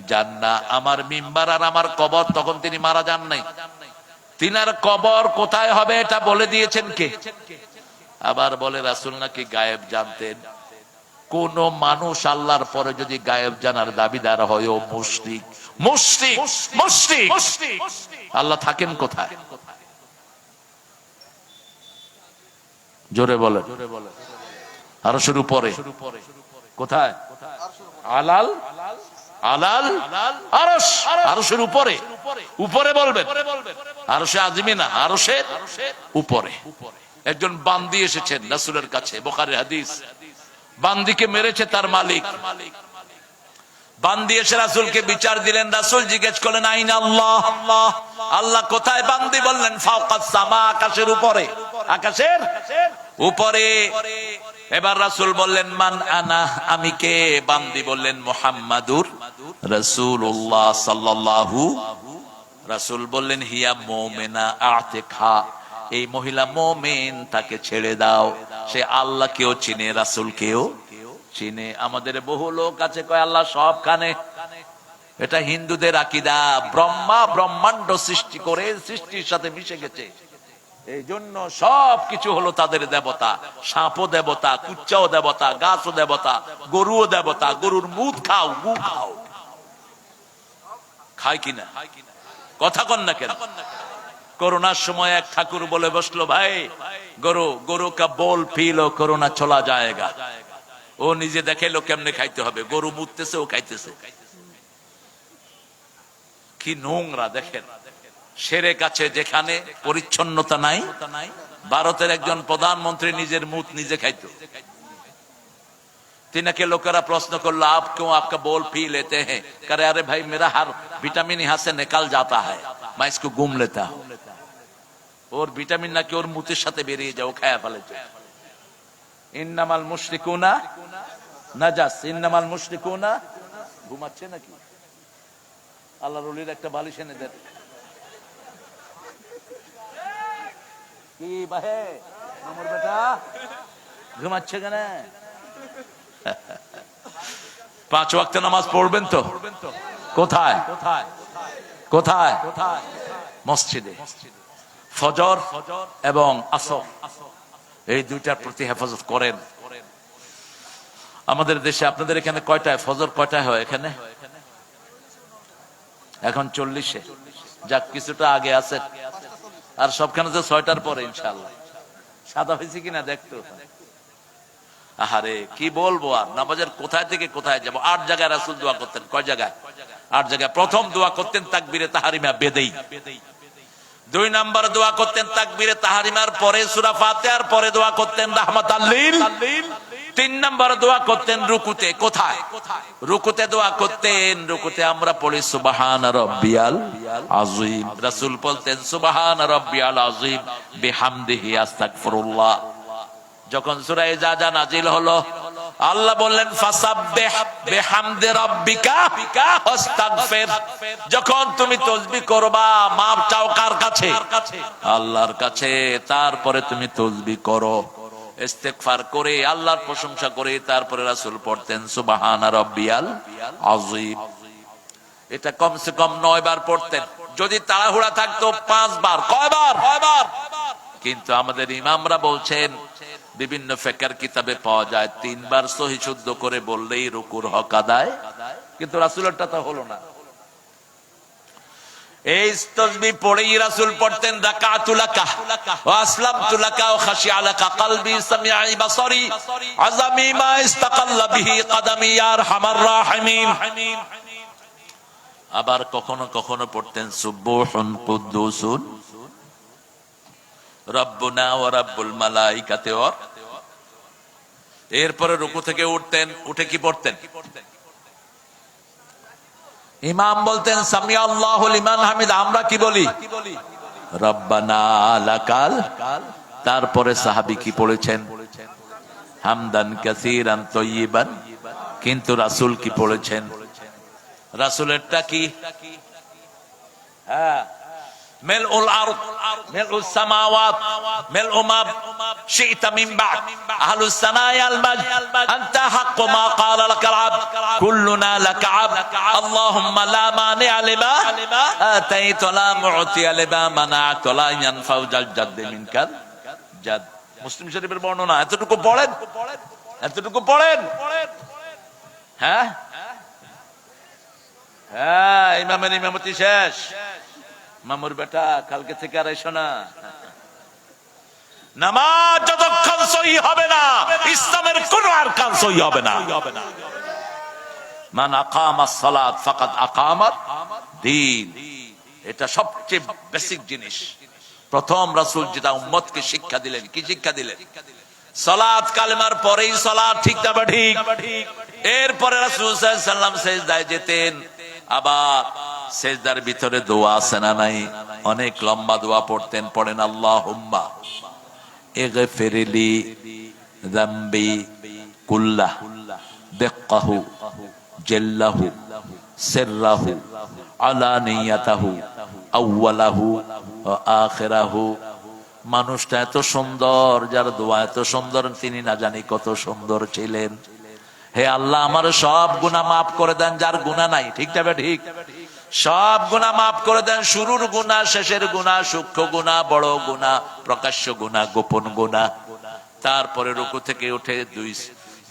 জান্নাহ। আমার মিম্বার আর আমার কবর, তখন তিনি মারা যান নাই। তিনার কবর কোথায় হবে এটা বলে দিয়েছেন কে? আবার বলে রাসূল নাকি গায়েব জানতেন। কোন মানুষ আল্লাহর পরে যদি গায়েব জানার দাবিদার হয়, ও মুশরিক, মুশরিক, মুশরিক। আল্লাহ থাকেন কোথায়? জোরে বলেন। আরশের উপরে। কোথায়? আলাল আলাল আরশ, আরশের উপরে। উপরে বলবেন, আরশে আজিমে না, আরশের উপরে। একজন বান্দি এসেছেন রাসূলের কাছে, বুখারীর হাদিস। বান্দিকে মেরেছে তার মালিক। বান্দি এসে রাসূলকে বিচার দিলেন। রাসূল জিজ্ঞেস করলেন আইনা আল্লাহ, আল্লাহ কোথায়? বান্দি বললেন ফাওকাস সামা, আকাশের উপরে, আকাশের উপরে। এবার রাসূল বললেন মান আনা, আমি কে? বান্দি বললেন মুহাম্মাদুর রাসূলুল্লাহ সাল্লাল্লাহু। রাসূল বললেন হিয়া মুমিনা আতিকহা, এই মহিলা মুমিন, তাকে ছেড়ে দাও। সে আল্লাহকেও চিনে, রাসূলকেও চিনে। আমাদের বহু লোক আছে কয় আল্লাহ সবখানে। এটা হিন্দুদের আকীদা। ব্রহ্মা ব্রহ্মাণ্ড সৃষ্টি করে সৃষ্টির সাথে মিশে গেছে, এই জন্য সবকিছু হলো তাদের দেবতা। সাপও দেবতা, কুচ্চাও দেবতা, গাছও দেবতা, গরুও দেবতা। গরুর মুদ খাও, গু খাও। খায় কিনা? কথা কন না কেন? করোনার সময় এক ঠাকুর বলে বসলো, ভাই গরু কা বোল পিলো, করোনা চলা যায়গা। ও নিজে দেখাইলো কেমনে খাইতে হবে। গরু মুততেছে, ও খাইতেছে। কি নোংরা দেখেন। সেরে কাছে যেখানে পরিচ্ছন্নতা নাই। ভারতের একজন প্রধানমন্ত্রী নিজের মুত নিজে খাইতো। তিনাকে লোকেরা প্রশ্ন করলো আপ क्यों आपका बोल पी लेते हैं? करे अरे भाई मेरा हर विटामिन यहाँ से निकल जाता है, मैं इसको घूम लेता हूँ। और विटामिन ना कि और मुतेर साथे बेरिये जाओ, खाया फेलेছে। ইন্নামাল মুশরিকুনা নাজাস, ইন্নামাল মুশরিকুনা। ঘুমাচ্ছে নাকি? আল্লাহর ওলির একটা বালিশ এনে দেন। কি বাহে আমার বেটা ঘুমাচ্ছে কেন? 5 ওয়াক্ত নামাজ পড়বেন তো? কোথায়? কোথায়? মসজিদে। ফজর এবং আসর, এই দুইটার প্রতি হেফাজত করেন। আমাদের দেশে, আপনাদের এখানে কয়টায় ফজর, কয়টায় হয় এখানে? এখন 40-এ। যাক, কিছুটা আগে আছে। আর সবখানে যে 6টার পরে ইনশাআল্লাহ। সাদা হয়েছে কিনা দেখতো। আহারে কি বলবো আর, নামাজের কোথায় থেকে কোথায় যাব। 8 জায়গায় রাসূল দোয়া করতেন। কয় জায়গায়? 8 জায়গায়। প্রথম দোয়া করতেন তাকবীরে তাহরিমা বেদেই। 2 নাম্বার দোয়া করতেন তাকবীরে তাহরিমার পরে সূরা ফাতিহার পরে দোয়া করতেন রাহমাতাল লিল। 3 নাম্বার দোয়া করতেন রুকুতে। কোথায়? রুকুতে দোয়া করতেন। রুকুতে আমরা পড়ি সুবহান রাব্বিয়াল আযীম। রাসূল বলতেন সুবহান রাব্বিয়াল আযীম বিহামদিহি আস্তাগফিরুল্লাহ। যখন সূরা ইজাজা নাজিল হলো, আল্লাহ বললেন ফাসাব্বিহ বিহামদি রাব্বিকা ওয়াস্তাগফির। যখন তুমি তাসবিহ করবা, মাপ চাও কার কাছে? আল্লাহর কাছে। তারপরে তুমি তাসবিহ করো, ইস্তেগফার করে, আল্লাহর প্রশংসা করে, তারপরে রাসূল পড়তেন সুবহান রাব্বিয়াল আযীম। এটা কমসে কম 9 বার পড়তেন। যদি তাড়াহুড়া থাকতো 5 বার। কয়বার? কিন্তু আমাদের ইমামরা বলছেন, বিভিন্ন ফিকহের কিতাবে পাওয়া যায় 3 বার সহি শুদ্ধ করে বললেই রুকুর হক আদায়। কিন্তু রাসূলেরটা তো হলো না। এই তাসবিহ পড়েই রাসূল পড়তেন রাকাতু লাকা ওয়া আসলামতু লাকা ওয়া খাশিয়া লাকা কলবি সামিআই বাসারি আযামি মা ইস্তাকাল্লা বিহি কদমি ইয়া আরহামার রাহিমিন। আবার কখনো কখনো পড়তেন সুবহুন কুদ্দুসুন রব্বুনা ওয়া রাব্বুল মালাইকাতি ওয়া। এরপরে রুকু থেকে উঠতেন, উঠে কি পড়তেন? ইমাম বলতেন সামিয়া আল্লাহু লিমান হামিদ। আমরা কি বলি? রব্বানা লাকাল। তারপরে সাহাবী কি পড়েছেন? হামদান কাসীরান তাইয়িবান। কিন্তু রাসূল কি পড়েছেন? রাসূলেরটা কি? হ্যাঁ, মিলউল আরদ মিলউস সামাওয়াত মিলউ মা শি'তা মিন বা'দ আহলুস সানায়া আল মাজ আনতা হাক্কু মা ক্বালা লাকাল আবদ কুল্লুনা লাকা আবদ আল্লাহুম্মা লা মানি'a লিমা আতাইতা লা মু'তিয়া লিমা মানা'তা লা ইয়ানফাউ জাল জাদ্দি মিনকাল জাদ। মুসলিম শরীফের বর্ণনা। এতটুকু পড়েন, এতটুকু পড়েন। হ্যাঁ হ্যাঁ, ইমামের ইমামতি শেষ। মামুর বেটা কালকে থেকে আর এসো না। নামাজ যতক্ষণ সহি হবে না, ইসলামের কোন আরকান সহি হবে না। মান আকামাস সালাত ফাকাদ আকামাত দ্বীন। এটা সবচেয়ে বেসিক জিনিস। প্রথম রাসূল যেটা উম্মতকে শিক্ষা দিলেন, কি শিক্ষা দিলেন? সালাত, কালেমার পরেই সালাত, ঠিক না ঠিক? এরপরে রাসূল সাল্লাল্লাহু আলাইহি ওয়াসাল্লাম সিজদায় যেতেন। আবার সিজদার ভিতরে দোয়া আছে না নাই? অনেক লম্বা দোয়া পড়তেন। পড়েন আল্লাহুম্মা ইগফিরলি যামবি কুল্লাহ দিক্কাহু জাল্লাহু সিররাহু আলানিয়াতাহু আউওয়ালাহু ওয়া আখিরাহু। মানুষটা এত সুন্দর, যার দোয়া এত সুন্দর, তিনি না জানি কত সুন্দর ছিলেন। হে আল্লাহ, আমার সব গুনাহ মাফ করে দেন, যার গুনাহ নাই। ঠিক না ঠিক? সব গুনাহ মাফ করে দেন, শুরুর গুনাহ, শেষের গুনাহ, সূক্ষ্ম গুনাহ, বড় গুনাহ, প্রকাশ্য গুনাহ, গোপন গুনাহ। তারপরে রুকু থেকে উঠে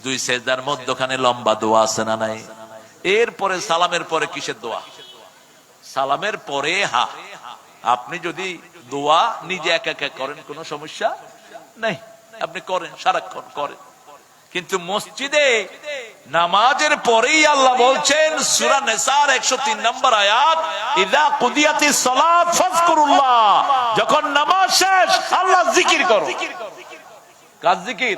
দুই সিজদার মধ্যখানে লম্বা দোয়া আছে না নাই? এরপরে সালামের পরে কিসের দোয়া? সালামের পরে আপনি যদি দোয়া নিজে একা একা করেন কোনো সমস্যা নাই, আপনি করেন, সারাক্ষণ করেন। কিন্তু মসজিদে নামাজের পরেই আল্লাহ বলছেন সূরা নিসার 103 নম্বর আয়াত, ইযা কুদিয়াতিস সালাত ফাযকুরুল্লাহ। যখন নামাজ শেষ, আল্লাহর জিকির করো। কার জিকির?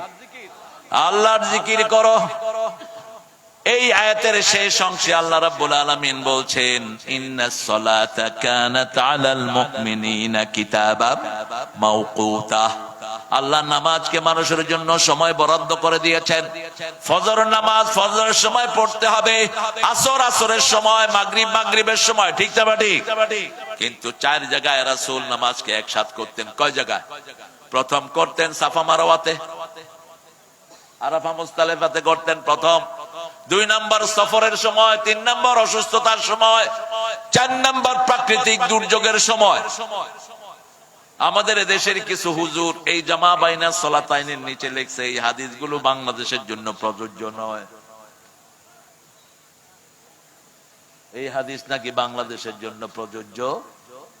আল্লাহর জিকির করো। এই আয়াতের শেষ অংশে আল্লাহ রাব্বুল আলামিন বলছেন, ইন্নাস সালাতা কানাত আলাল মুমিনিনা কিতাবাম মাওকুতা। আল্লাহ নামাজকে মানুষের জন্য সময় বরাদ্দ করে দিয়েছেন। ফজর নামাজ ফজরের সময় পড়তে হবে, আসর আসরের সময়, মাগরিব মাগরিবের সময়। ঠিক না ঠিক? কিন্তু 4 জায়গায় রাসূল নামাজকে একসাথে করতেন। কয় জায়গায়? প্রথম করতেন সাফা মারওয়াতে, আরাফা মুজদালিফাতে করতেন প্রথম। 2 নম্বর সফরের সময়, 3 নম্বর অসুস্থতার সময়, 4 নম্বর প্রাকৃতিক দুর্যোগের সময়। আমাদের দেশের কিছু হুজুর এই জামা বাইনা সালাতাইনের নিচে লিখছে এই হাদিসগুলো বাংলাদেশের জন্য প্রযোজ্য নয়। এই হাদিস নাকি বাংলাদেশের জন্য প্রযোজ্য।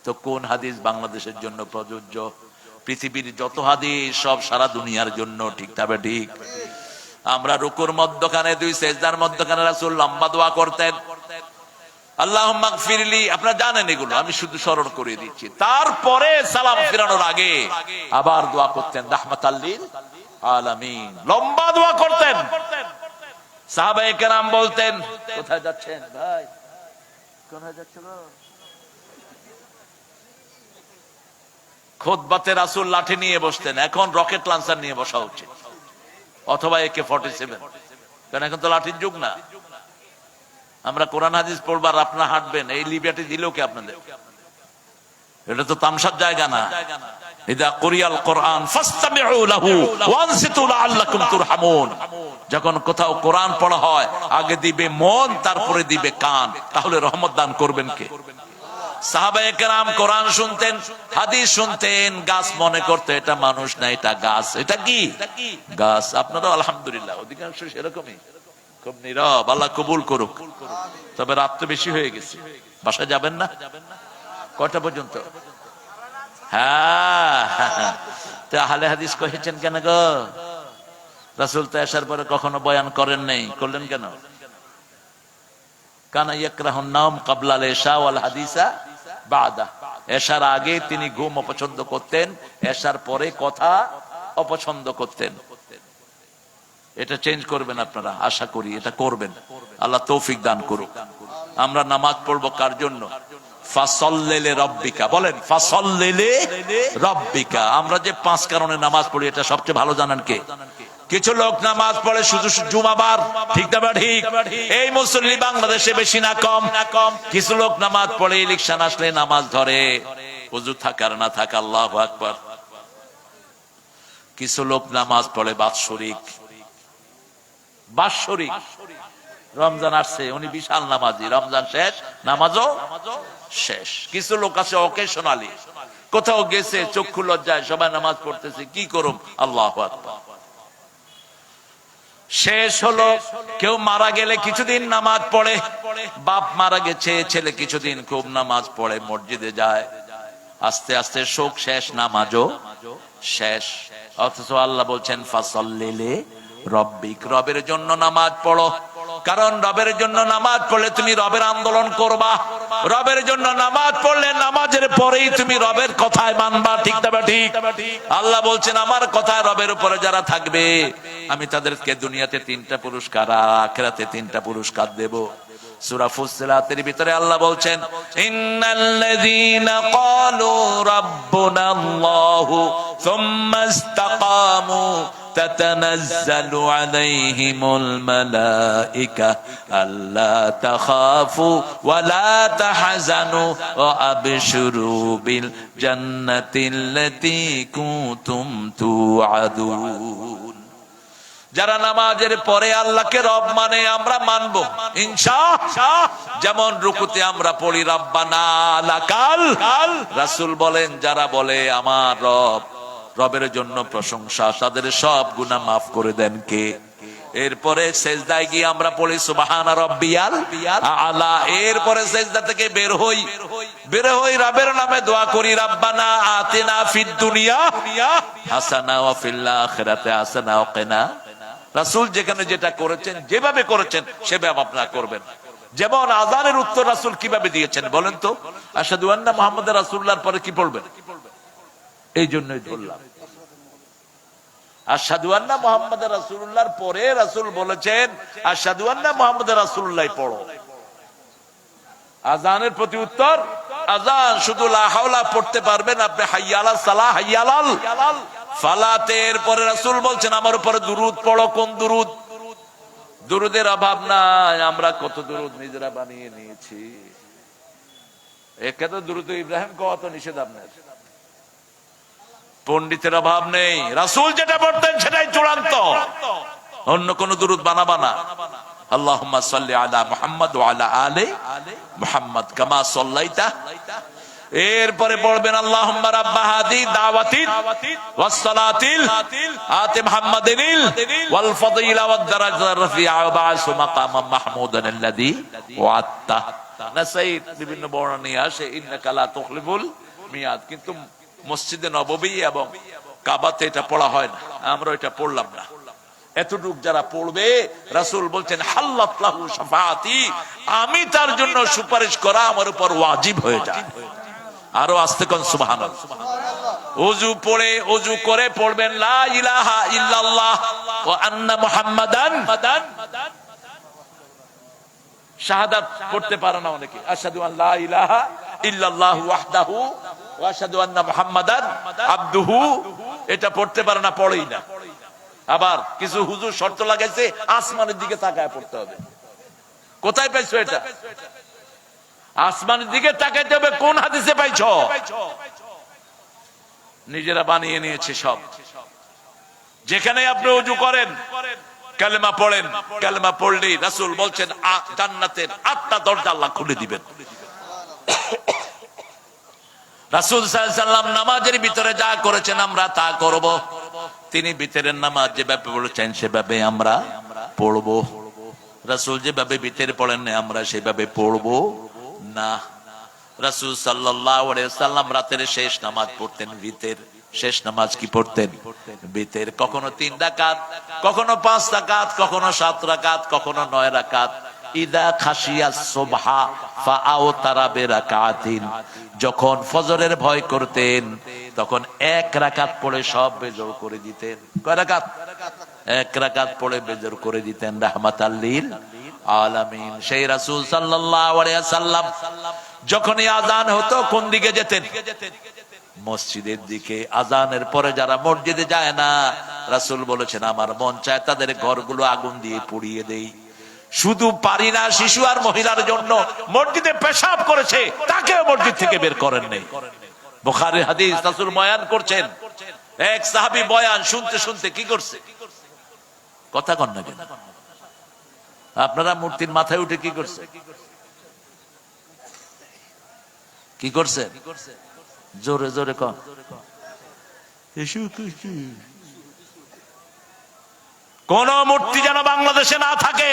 তো কোন হাদিস বাংলাদেশের জন্য প্রযোজ্য? পৃথিবীর যত হাদিস সব সারা দুনিয়ার জন্য। ঠিক তবে ঠিক? আমরা রুকুর মধ্যখানে, 2 সিজদার মধ্যখানে রাসূল লম্বা দোয়া করতেন, আল্লাহুম্মা গফিরলি। আপনারা জানেন এগুলো, আমি শুধু স্মরণ করে দিচ্ছি। তারপরে সালাম ফিরানোর আগে আবার দোয়া করতেন রাহমাতাল লিল আলামিন। লম্বা দোয়া করতেন। সাহাবায়ে কেরাম বলতেন, কোথায় যাচ্ছেন ভাই? কোথায় যাচ্ছেন? খুতবাতে রাসূল লাঠি নিয়ে বসতেন, এখন রকেট লঞ্চার নিয়ে বসা উচিত, অথবা AK-47। কারণ এখন তো লাঠির যুগ না। আমরা কোরআন হাদিস পড়বার আপনারা হাঁটবেন, এই লিবার্টি দিল কে আপনাদের? এটা তো তামসার জায়গা না। ইদা কুরিয়াল কোরআন ফাসতামিউ লাহু ওয়ানসিতু লাআল্লাকুম তুরহামুন। যখন কোথাও কোরআন পড়া হয় আগে দিবে মন, তারপরে দিবে কান, তাহলে রহমত দান করবেন কে? সাহাবায়ে কেরাম কোরআন শুনতেন, হাদিস শুনতেন, গাছ মনে করতে এটা মানুষ না, এটা গাছ। এটা কি গাছ? আপনারা আলহামদুলিল্লাহ অধিকাংশ সেরকমই, খুব নীরব। আল্লাহ কবুল করুক। তবে রাত তো বেশি হয়ে গেছে, বাসায় যাবেন না? কয়টা পর্যন্ত? হ্যাঁ, তো আহলে হাদিস কহেছেন কেন গো? রাসূল তো আসার পরে কখনো বয়ান করেন নাই, করলেন কেন? কানা ইয়াকরাহুন নাওম ক্বাবলা আল ইশা ওয়াল হাদিসা বাদা। এশার আগে তিনি ঘুম অপছন্দ করতেন, এশার পরে কথা অপছন্দ করতেন। এটা চেঞ্জ করবেন আপনারা, আশা করি এটা করবেন। আল্লাহ তৌফিক দান করুক। আমরা নামাজ পড়বো কার জন্য? ফাসাল্লি রাব্বিকা। বলেন ফাসাল্লি রাব্বিকা। আমরা যে 5 কারণে নামাজ পড়ি এটা সবচেয়ে ভালো জানেন কে? কিছু লোক নামাজ পড়ে শুধু জুমাবার, ঠিক না ঠিক? এই মুসল্লি বাংলাদেশে বেশি না কম? কিছু লোক নামাজ পড়ে ইলেকশন আসলে নামাজ ধরে, ওযু থাকার না থাকা, আল্লাহু আকবার। কিছু লোক নামাজ পড়ে বাৎসরিক। রমজান আসছে, উনি বিশাল নামাজি, রমজান শেষ নামাজও শেষ। কিছু লোক আছে অকেশনালি, কোথাও গেছে চক্ষু লজ্জায় সবাই নামাজ পড়তেছে, কি করুম, আল্লাহু আকবার। শেষ হলো, কেউ মারা গেলে কিছুদিন নামাজ পড়ে, বাপ মারা গেছে, ছেলে কিছুদিন খুব নামাজ পড়ে, মসজিদে যায়, আস্তে আস্তে শোক শেষ, নামাজও শেষ। অথচ আল্লাহ বলছেন ফাসাল্লি রব্বিক, রবের জন্য নামাজ পড়ো। কারণ রবের জন্য নামাজ পড়লে তুমি রবের আন্দোলন করবা, রবের জন্য নামাজ পড়লে নামাজের পরেই তুমি রবের কথায় মানবা, ঠিক না ঠিক? আল্লাহ বলছেন আমার কথায় রবের উপরে যারা থাকবে আমি তাদেরকে দুনিয়াতে 3টা পুরস্কার আর আখিরাতে 3টা পুরস্কার দেব। সূরা ফুসসিলাতের ভিতরে আল্লাহ বলছেন ইন্নাল্লাযীনা ক্বালু রাব্বুনাল্লাহু সুম্মা ইসতাকামু তাতানাজ্জালু আলাইহিমুল মালায়েকা আল্লা তাখাফু ওয়া লা তাহজানু ওয়া আবশিরু বিল জান্নাতিল্লাতী কুনতুম তুআদুন। যারা নামাজের পরে আল্লাহকে রব মানে, আমরা মানবো ইনশাআল্লাহ। যেমন রুকুতে আমরা পড়ি রাব্বানা লাকাল। রাসূল বলেন যারা বলে আমার রব, রবের জন্য প্রশংসা, তাদের সব গুনাহ মাফ করে দেন কে? এরপরে সেজদায় গিয়ে আমরা পড়ি সুবহানা রাব্বিয়াল আলা। এরপরে সেজদা থেকে বের হই রবের নামে দোয়া করি রাব্বানা আতিনা ফিদ দুনিয়া হাসানা ওয়া ফিল আখিরাতি হাসানা ওয়া কিনা। রাসূল যেখানে যেটা করেছেন, যেভাবে করেছেন সেভাবে আপনারা করবেন। যেমন আযানের উত্তর রাসূল কিভাবে দিয়েছেন বলেন তো? আশহাদু আন্না মুহাম্মাদুর রাসূলুল্লাহর পরে কি পড়বেন? এই জন্যই বললাম আশহাদু আন্না মুহাম্মাদুর রাসূলুল্লাহর পরে রাসূল বলেছেন আশহাদু আন্না মুহাম্মাদুর রাসূলুল্লাহ পড়ো। আযানের প্রতি উত্তর, আযান শুধু লা হাওলা পড়তে পারবেন আপনি, হাইয়া আলাস সালাহ, হাইয়া আলাল ফালাতের পরে রাসূল বলছেন আমার উপরে দুরূদ পড়ো। কোন দুরূদ? দুরূদের অভাব নাই, আমরা কত দুরূদ নিজেরা বানিয়ে নিয়েছি। একে তো দুরূদ ইব্রাহিম কত নিষেধ আপনার, পণ্ডিতের অভাব নেই। রাসূল যেটা পড়তেন সেটাই চূড়ান্ত, অন্য কোন দুরূদ বানাবা না। আল্লাহুম্মা সাল্লি আলা মুহাম্মাদ ওয়া আলা আলি মুহাম্মাদ কামা সাল্লাইতা। এরপরে পড়বেন আল্লাহুম্মা রাব্বা হাদি দাওয়াতি ওয়াস সালাতিল আতি মুহাম্মাদিনিল ওয়াল ফাদিলা ওয়াদ দারাজার রাফিআ ওয়া বা'সু মাকামান মাহমুদান আল্লাযী ওয়া'আতা। নাসাঈদ বিভিন্ন বর্ণনা আসে ইন্নাকা লা তুখলিফুল মিয়াদ, কিন্তু মসজিদে নববী এবং কাবাতে এটা পড়া হয় না, আমরা এটা পড়লাম না। এতটুক যারা পড়বে রাসূল বলছেন হাল্লাত লাহু শাফাআতি, আমি তার জন্য সুপারিশ করা আমার উপর ওয়াজিব হয়ে যায়। আরো আস্তে কোন সুবহানাল্লাহ। ওযু করে পড়বেন লা ইলাহা ইল্লাল্লাহ ওয়া আন্না মুহাম্মাদান। শাহাদাত পড়তে পারে না অনেকে, আশহাদু আন লা ইলাহা ইল্লাল্লাহু ওয়াহদাহু ওয়া আশহাদু আন্না মুহাম্মাদান আবদুহু, এটা পড়তে পারে না, পড়েই না। আবার কিছু হুজুর শর্ত লাগাইছে আসমানের দিকে তাকায় পড়তে হবে। কোথায় পাইছো এটা? আসমানের দিকে তাকাইতে হবে কোন হাদিসে পাইছো? নিজেরা বানিয়ে নিয়েছে সব। যেখানে আপনি ওযু করেন কালেমা পড়েন, কালেমা পড়লেই রাসূল বলছেন জান্নাতের 8টা দরজা আল্লাহ খুলে দিবেন। রাসূল সাল্লাল্লাহু আলাইহি ওয়াসাল্লাম নামাজের ভিতরে যা করেছেন আমরা তা করব। তিনি ভিতরের নামাজ যেভাবে বলেছেন সেভাবে আমরা পড়ব। রাসূল যেভাবে ভিতরে পড়েন আমরা সেভাবে পড়ব না। রাসূল সাল্লাল্লাহু আলাইহি ওয়াসাল্লাম রাতের শেষ নামাজ পড়তেন ভিতর। শেষ নামাজ কি পড়তেন? ভিতর। কখনো 3 রাকাত, কখনো 5 রাকাত, কখনো 7 রাকাত, কখনো 9 রাকাত। ইদা খাশিয়াস সুবহা ফাআওতারা বিরাকাতিন, যখন ফজরের ভয় করতেন তখন 1 রাকাত পড়ে সব বেজর করে দিতেন। কয় রাকাত? 1 রাকাত পড়ে বেজর করে দিতেন রাহমাতাল লিল আলামিন। সেই রাসূল সাল্লাল্লাহু আলাইহি ওয়াসাল্লাম যখনই আযান হতো কোন দিকে যেতেন? মসজিদের দিকে। আযানের পরে যারা মসজিদে যায় না, রাসূল বলেছেন আমার মন চায় তাদের ঘরগুলো আগুন দিয়ে পুড়িয়ে দেই। শুধু পারি না, শিশু আর মহিলার জন্য মসজিদে পেশাব করেছে তাকেও মসজিদ থেকে বের করেন নাই। বুখারীর হাদিস, রাসূল বয়ান করছেন, এক সাহাবী বয়ান শুনতে শুনতে কি করছে? কথা কন না কেন? আপনারা মূর্তির মাথায় উঠে কি করছে? কি করছে? জোরে জোরে কন। কোন মূর্তি যেন বাংলাদেশে না থাকে।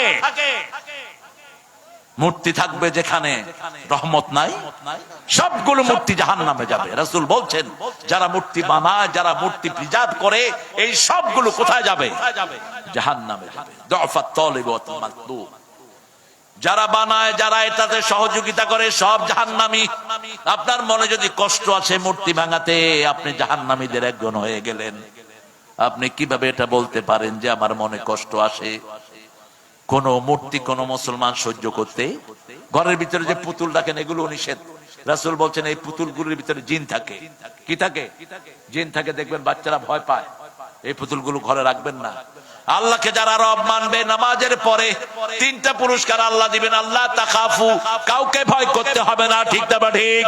মূর্তি থাকবে যেখানে রহমত নাই, সবগুলো মূর্তি জাহান্নামে যাবে। রাসূল বলছেন যারা মূর্তি বানায়, যারা মূর্তি প্রিজার্ভ করে, এই সবগুলো কোথায় যাবে? জাহান্নামে যাবে। দুআফাত তালিব ওয়াত মাতলুব, যারা বানায়, যারা এটাতে সহযোগিতা করে, সব জাহান্নামী। আপনার মনে যদি কষ্ট আছে মূর্তি ভাঙাতে, আপনি জাহান্নামীদের একজন হয়ে গেলেন। আপনি কিভাবে এটা বলতে পারেন যে আমার মনে কষ্ট আসে? কোন মূর্তি কোন মুসলমান সহ্য করতে? ঘরের ভিতরে যে পুতুল রাখেন এগুলো নিষেধ। রাসূল বলছেন এই পুতুলগুলোর ভিতরে জিন থাকে। কি থাকে? জিন থাকে। দেখবেন বাচ্চারা ভয় পায়। এই পুতুলগুলো ঘরে রাখবেন না। আল্লাহকে যারা রব মানবে, নামাজের পরে 3টা পুরস্কার আল্লাহ দিবেন। আল্লাহ তাখাফু, কাউকে ভয় করতে হবে না। ঠিক না বা ঠিক?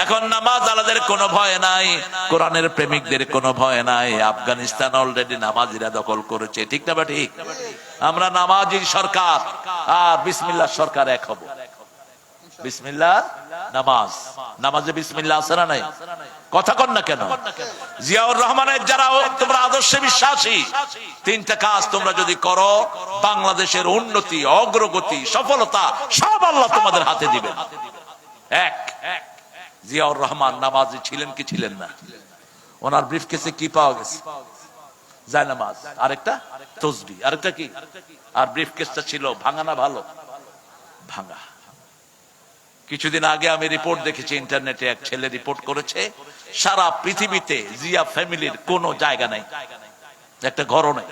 এখন নামাজ আলাদের কোনো ভয় নাই, কোরআনের প্রেমিকদের কোনো ভয় নাই। আফগানিস্তান অলরেডি নামাজিরা দখল করেছে। ঠিক না বা ঠিক? আমরা নামাজি সরকার আর বিসমিল্লাহ সরকার এক হব। বিসমিল্লাহ নামাজ, নামাজে বিসমিল্লাহ আছে না নাই? কথা কন না কেন? জিয়াউর রহমানের যারা তোমরা আদর্শে বিশ্বাসী, 3টা কাজ তোমরা যদি করো, বাংলাদেশের উন্নতি, অগ্রগতি, সফলতা সব আল্লাহ তোমাদের হাতে দিবেন। এক, জিয়াউর রহমান নামাজি ছিলেন কি ছিলেন না? ওনার ব্রিফকেসে কি পাওয়া গেছে? জায়নামাজ, আরেকটা তসবিহ, আরেকটা কি? আর ব্রিফকেসটা ছিল ভাঙা না ভালো? ভাঙা। কিছুদিন আগে আমি রিপোর্ট দেখেছি ইন্টারনেটে, এক ছেলে রিপোর্ট করেছে সারা পৃথিবীতে জিয়া ফ্যামিলির কোন জায়গা নাই, একটা ঘরও নেই।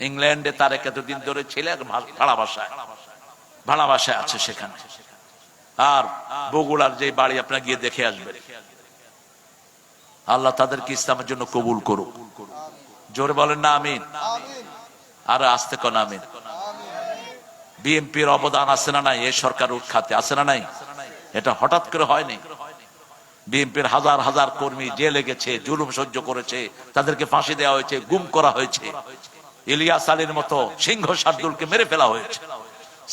ইংল্যান্ডে তার এতদিন ধরে ছেলে ভাড়া বাসায় আছে সেখানে। আর বগুড়ার যে বাড়ি আপনারা গিয়ে দেখে আসবেন। আল্লাহ তাদেরকে ইসলামের জন্য কবুল করুক। জোরে বলেন না আমিন। আর আস্তে কোন আমিন। বিএনপির অবদান আছে না নাই? এই সরকার উৎখাতে আছে না নাই? এটা হঠাৎ করে হয়নি। বিএনপির হাজার হাজার কর্মী জেলে গেছে, জুলুম সহ্য করেছে, তাদেরকে ফাঁসি দেওয়া হয়েছে, গুম করা হয়েছে। ইলিয়াস আলীর মতো সিংহ শার্দুলকে মেরে ফেলা হয়েছে।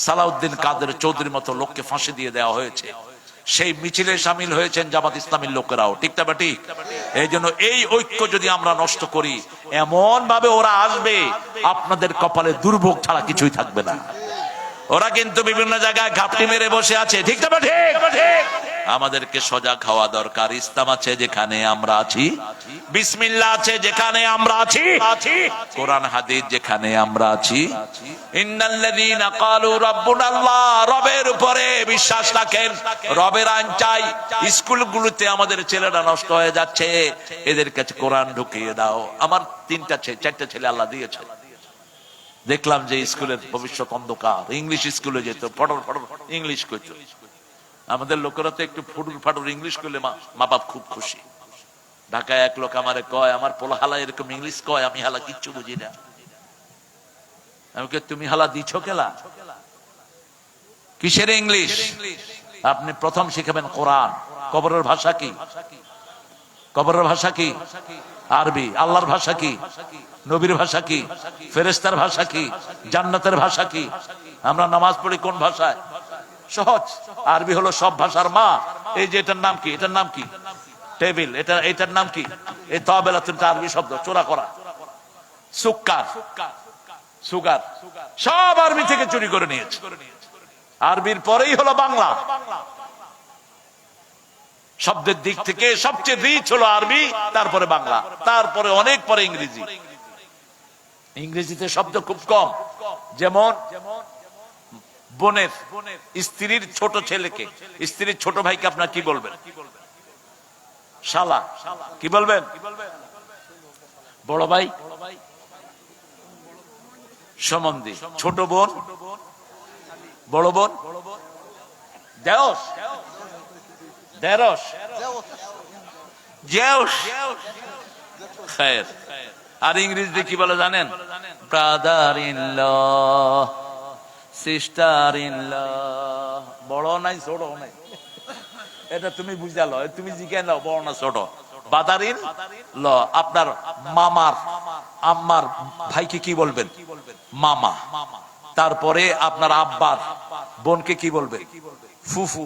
সালাউদ্দিন কাদের চৌধুরীর মতো লোককে ফাঁসি দিয়ে দেওয়া হয়েছে। সেই মিছিলে সামিল হয়েছেন জামাত ইসলামীর লোকেরাও। ঠিক না ঠিক? এই জন্য এই ঐক্য যদি আমরা নষ্ট করি, এমন ভাবে ওরা আসবে আপনাদের কপালে দুর্ভোগ ছাড়া কিছুই থাকবে না। ওরা কিন্তু বিভিন্ন জায়গায় ঘাপটি মেরে বসে আছে। ঠিক না ঠিক? আমাদেরকে সজাগ হওয়া দরকার। ইসলাম আছে যেখানে আমরা আছি, বিসমিল্লাহ আছে যেখানে আমরা আছি, কোরআন হাদিস যেখানে আমরা আছি। ইন্নাল্লাযীনা ক্বালু রাব্বুনাল্লাহ, রবের উপরে বিশ্বাস রাখেন, রবের আইন চাই। স্কুলগুলোতে আমাদের ছেলেরা নষ্ট হয়ে যাচ্ছে, এদের কাছে কোরআন ঢুকিয়ে দাও। আমার 4টা ছেলে আল্লাহ দিয়েছে। দেখলাম যে স্কুলের ভবিষ্যৎ অন্ধকার। ইংলিশ স্কুলে যেত, ফটর ফটর ইংলিশ কইতো। আমাদের লোকেরা তো একটু ফুটুর ফাটুর ইংলিশ করলে মা বাপ খুব খুশি। ঢাকায় এক লোক আমারে কয়, আমার পোলা হালা এরকম ইংলিশ কয়, আমি হালা কিচ্ছু বুঝি না। আমি কে তুমি হালা দিছ কেলা? কিসের ইংলিশ? আপনি প্রথম শিখাবেন কোরআন। কবরের ভাষা কি? কবরের ভাষা কি? আরবি। আল্লাহর ভাষা কি? নবীর ভাষা কি? ফেরেশতার ভাষা কি? জান্নাতের ভাষা কি? আমরা নামাজ পড়ি কোন ভাষায়? সহজ। আরবি হলো সব ভাষার মা। এই যে এটার নাম কি? এটার নাম কি? টেবিল। এটার নাম কি? এই তবেলা, তুমি আরবি শব্দ, চোরা করা। সুক্কার, সুগার, সব আরবি থেকে চুরি করে নিয়েছে। আরবির পরেই হলো বাংলা। শব্দের দিক থেকে সবচেয়ে রিচ হলো আরবি, তারপরে বাংলা, তারপরে অনেক পরে ইংরেজি। ইংরেজিতে শব্দ খুব কম। যেমন বোনের স্ত্রীর ছোট ছেলেকে, স্ত্রীর ছোট ভাইকে আপনার কি বলবেন? শালা। কি বলবেন? বড় ভাই সম্বন্ধী। ছোট বোন, বড় বোন দেওস, দেরস, জেউস। খায়ের। আর ইংরেজিতে কি বলে জানেন? Brother in law, sister in law. বড় নাই ছোট নাই, এটা তুমি বুঝালো, তুমি জিজ্ঞাসা নাও বড় না ছোট। Brother in law. আপনার মামার আম্মার ভাইকে কি বলবেন? মামা। তারপরে আপনার আব্বার বোনকে কি বলবে? ফুফু।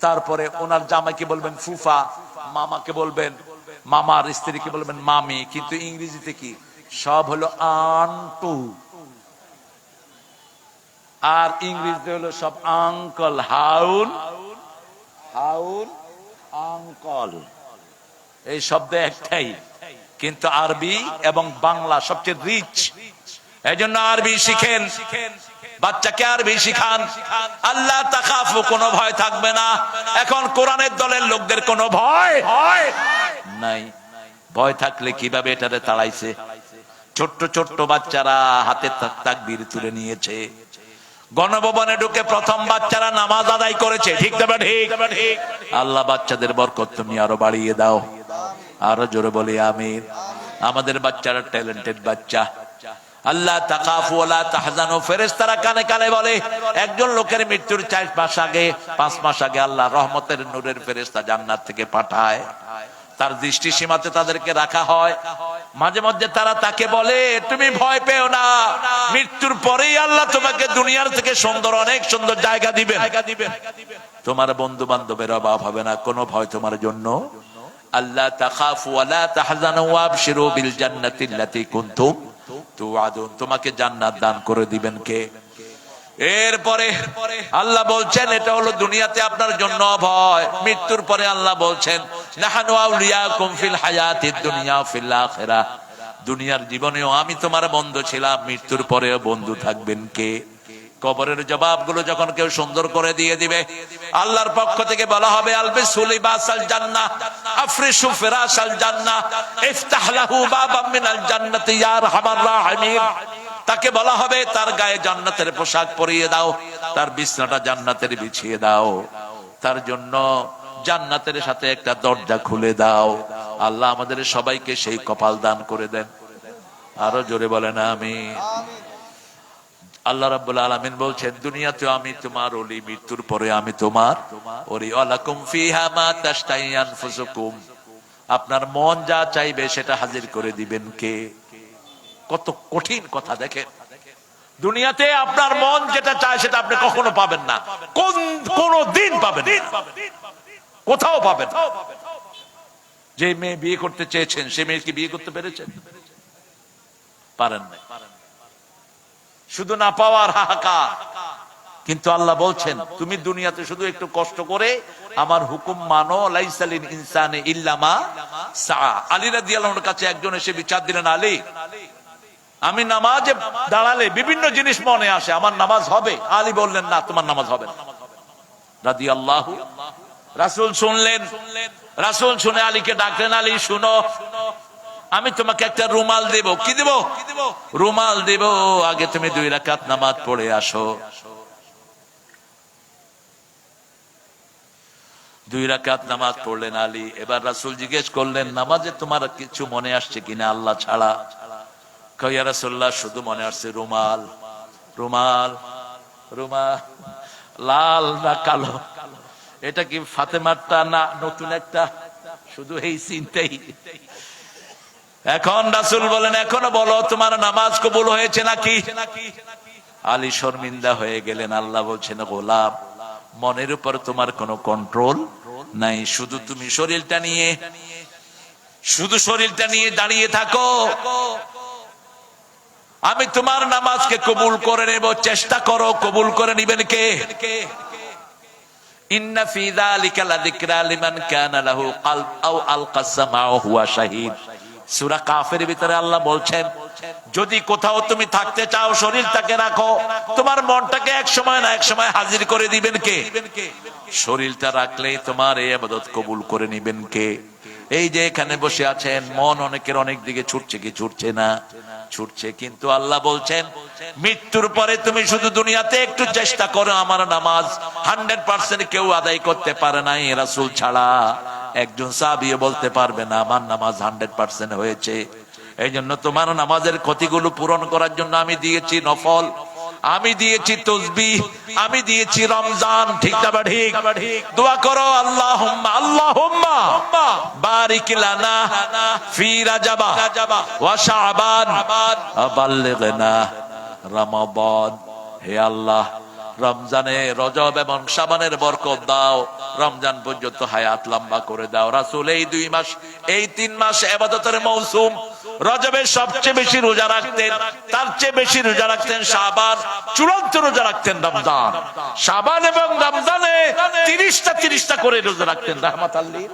তারপরে ওনার জামাইকে বলবেন ফুফা। মামাকে বলবেন, মামার স্ত্রীকে বলবেন মামি। কিন্তু ইংরেজিতে কি? সব হলো আন্টু। আর ইংরেজিতে হলো সব আঙ্কল। হাউন, হাউন, আঙ্কল। এই শব্দ একটাই, কিন্তু আরবি এবং বাংলা সবচেয়ে রিচ। এই জন্য আরবি শিখেন, বাচ্চাকে আরবি শিখান। আল্লাহ তাখাফু, কোনো ভয় থাকবে না। এখন কোরআনের দলের লোকদের কোনো ভয় নাই। ভয় থাকলে কিভাবে এটারে তাড়াইছে? ছোট্ট ছোট্ট বাচ্চারা হাতে তাকবীর তুলে নিয়েছে। গণভবনে ঢুকে প্রথম বাচ্চারা নামাজ আদায় করেছে। ঠিক না ঠিক? আল্লাহ বাচ্চাদের বরকত তুমি আরো বাড়িয়ে দাও। আরো জোরে বলি আমিন। আমাদের বাচ্চারা ট্যালেন্টেড বাচ্চা। আল্লাহ তাকাফু ওয়ালা তাহজানু। ফেরেশতারা কানে কানে বলে, একজন লোকের মৃত্যুর 4 মাস আগে, 5 মাস আগে আল্লাহ রহমতের নূরের ফেরেশতা জান্নাত থেকে পাঠায়। তার দৃষ্টি সীমাতে তাদেরকে রাখা হয়। মাঝে মধ্যে তারা তাকে বলে, তুমি ভয় পেও না, মৃত্যুর পরেই আল্লাহ তোমাকে দুনিয়ার থেকে সুন্দর, অনেক সুন্দর জায়গা দিবেন। তোমার বন্ধু বান্ধবের অভাব হবে না, কোনো ভয় তোমার জন্য। আল্লাহ তাখাফু ওয়ালা তাহজানু ওয়াবশিরু বিল জান্নাতিল্লাতী কুনতুম তুআদুন। তোমাকে জান্নাত দান করে দিবেন কে? এরপরে আল্লাহ বলছেন, এটা হলো দুনিয়াতে আপনার জন্য ভয়। মৃত্যুর পরে আল্লাহ বলছেন, নাহানু আউলিয়াকুম ফিল হায়াতিদ দুনিয়া ফিল আখিরাহ। দুনিয়ার জীবনেও আমি তোমার বন্ধু ছিলাম, মৃত্যুর পরেও বন্ধু থাকবেন কে? কবরের জবাবগুলো যখন কেউ সুন্দর করে দিয়ে দিবে, আল্লাহর পক্ষ থেকে বলা হবে, আলবিসু লিবাসাল জান্নাহ আফরিশু ফিরাশাল জান্নাহ ইফতাহ লাহু বাবাম মিনাল জান্নাতি ইয়া আরহামার রাহিমিন। তাকে বলা হবে, তার গায়ে জান্নাতের পোশাক পরিয়ে দাও, তার বিছনাটা জান্নাতের বিছিয়ে দাও, তার জন্য জান্নাতের সাথে একটা দরজা খুলে দাও। আল্লাহ আমাদের সবাইকে সেই কপাল দান করে দেন। আরো জোরে বলেন আমিন। আল্লাহ রাব্বুল আলামিন বলছেন, দুনিয়াতে আমি তোমার ওলি, মৃত্যুর পরে আমি তোমার ওলি। ওয়ালাকুম ফিহা মা তাশতাহি আনফুসুকুম। আপনার মন যা চাইবে সেটা হাজির করে দিবেন কে? কত কঠিন কথা দেখেন। দুনিয়াতে আপনার মন যেটা চায় সেটা আপনি কখনো পাবেন না, কোন দিন পাবেন না, কোথাও পাবেন না। যে মেয়ে বিয়ে করতে চেয়েছেন, সে মেয়েকে বিয়ে করতে পেরেছেন? পারেন না। শুধু না পাওয়ার হাহাকার। কিন্তু আল্লাহ বলছেন, তুমি দুনিয়াতে শুধু একটু কষ্ট করে আমার হুকুম মানো। লাইসালিল ইনসানি ইল্লা মা সা। আলী রাদিয়াল্লাহু আনহুর কাছে একজন এসে বিচার দিলেন, আলী, আমি নামাজে দাঁড়ালে বিভিন্ন জিনিস মনে আসে, আমার নামাজ হবে? আলী বললেন, না, তোমার নামাজ হবে না। রাদিয়াল্লাহু। রাসূল শুনলেন। রাসূল শুনে আলীকে ডাকলেন, আলী শুনো, আমি তোমাকে একটা রুমাল দেব। কি দেব? রুমাল দেব। আগে তুমি 2 রাকাত নামাজ পড়ে আসো। 2 রাকাত নামাজ পড়লেন আলী। এবার রাসূল জিজ্ঞেস করলেন, নামাজে তোমার কিছু মনে আসছে কিনা আল্লাহ ছাড়া? কয়, ইয়া রাসূলুল্লাহ, শুধু মনে আসছে রুমাল, রুমাল, রুমাল। লাল না কালো? এটা কি ফাতেমারটা না নতুন একটা? শুধু এই চিন্তাই। এখন রাসূল বলেন, এখনো বলো তোমার নামাজ কবুল হয়েছে নাকি? আলী শর্মিন্দা হয়ে গেলেন। আল্লাহ বলছেন, গোলাম, মনের উপর তোমার কোনো কন্ট্রোল নাই, শুধু তুমি শরীরটা নিয়ে দাঁড়িয়ে থাকো। আমি তোমার নামাজকে কবুল করে নেব, চেষ্টা করো। কবুল করে নিবেন কে? ইন্না ফি যালিকা লাযিকরা লিমান কানা লাহু কলব আও আলকা সামা ওয়া হুয়া শাহীদ। সূরা কাফের ভিতরে আল্লাহ বলছেন, যদি কোথাও তুমি থাকতে চাও শরীরটাকে রাখো, তোমার মনটাকে এক সময় না এক সময় হাজির করে দিবেন কে? শরীরটা রাখলেই তোমার এই ইবাদত কবুল করে নিবেন কে? এই যে এখানে বসে আছেন, মন অনেকের অনেক দিকে ছুটছে কি ছুটছে না? ছুটছে। কিন্তু আল্লাহ বলছেন, মৃত্যুর পরে তুমি শুধু দুনিয়াতে একটু চেষ্টা করো। আমার নামাজ 100% কেউ আদায় করতে পারে নাই রাসূল ছাড়া। একজন সাহাবীও বলতে পারবে না আমার নামাজ 100% হয়েছে। এই জন্য তোমার নামাজের ক্ষতিগুলো পূরণ করার জন্য আমি দিয়েছি নফল, আমি দিয়েছি তাসবিহ, আমি দিয়েছি রমজান। ঠিক না ঠিক? দোয়া করো, আল্লাহুম্মা আল্লাহুম্মা বারিক লানা ফি রাজাবা ওয়া শাবান আবাল্লিগনা রমাদান। হে আল্লাহ, রমজানে, রজব এবং শাবানের বরকত দাও, রমজান পর্যন্ত হায়াত লম্বা করে দাও। রাসূল এই 2 মাস, এই 3 মাস ইবাদতের মৌসুম। রজবে সবচেয়ে বেশি রোজা রাখতেন, তার চেয়ে বেশি রোজা রাখতেন শাবান, চূড়ান্ত রোজা রাখতেন রমজান। শাবান এবং রমজানে 30টা করে রোজা রাখতেন রাহমাতাল লিল।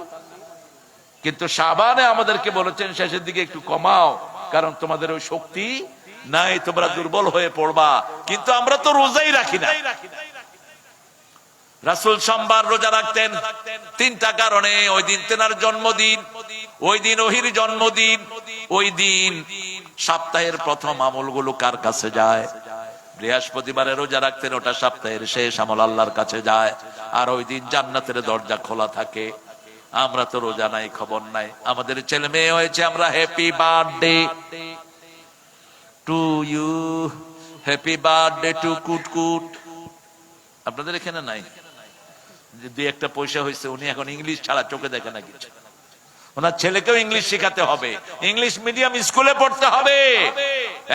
কিন্তু শাবানে আমাদেরকে বলেছেন শেষের দিকে একটু কমাও, কারণ তোমাদের ওই শক্তি নাই, তোমরা দুর্বল হয়ে পড়বা। কিন্তু আমরা তো রোজাই রাখি না। রাসূল সোমবার রোজা রাখতেন 3টা কারণে। ওই দিন তেনার জন্মদিন, ওই দিন ওহির জন্মদিন, ওই দিন সপ্তাহের প্রথম আমলগুলো কার কাছে যায়? বৃহস্পতিবারে রোজা রাখতেন, ওটা সপ্তাহের শেষ আমল আল্লাহর কাছে যায়। আর ওই দিন জান্নাতের দরজা খোলা থাকে। আমরা তো রোজা নাই, খবর নাই। আমাদের ছেলে মেয়ে হয়েছে, আমরা happy birthday to you, happy birthday to কুটকুট। আপনাদের এখানে নাই? যদি একটা পয়সা হয়েছে, উনি এখন ইংলিশ ছাড়া চোখে দেখে না কিছু। ওনার ছেলেকেও ইংলিশ শেখাতে হবে, ইংলিশ মিডিয়াম স্কুলে পড়তে হবে।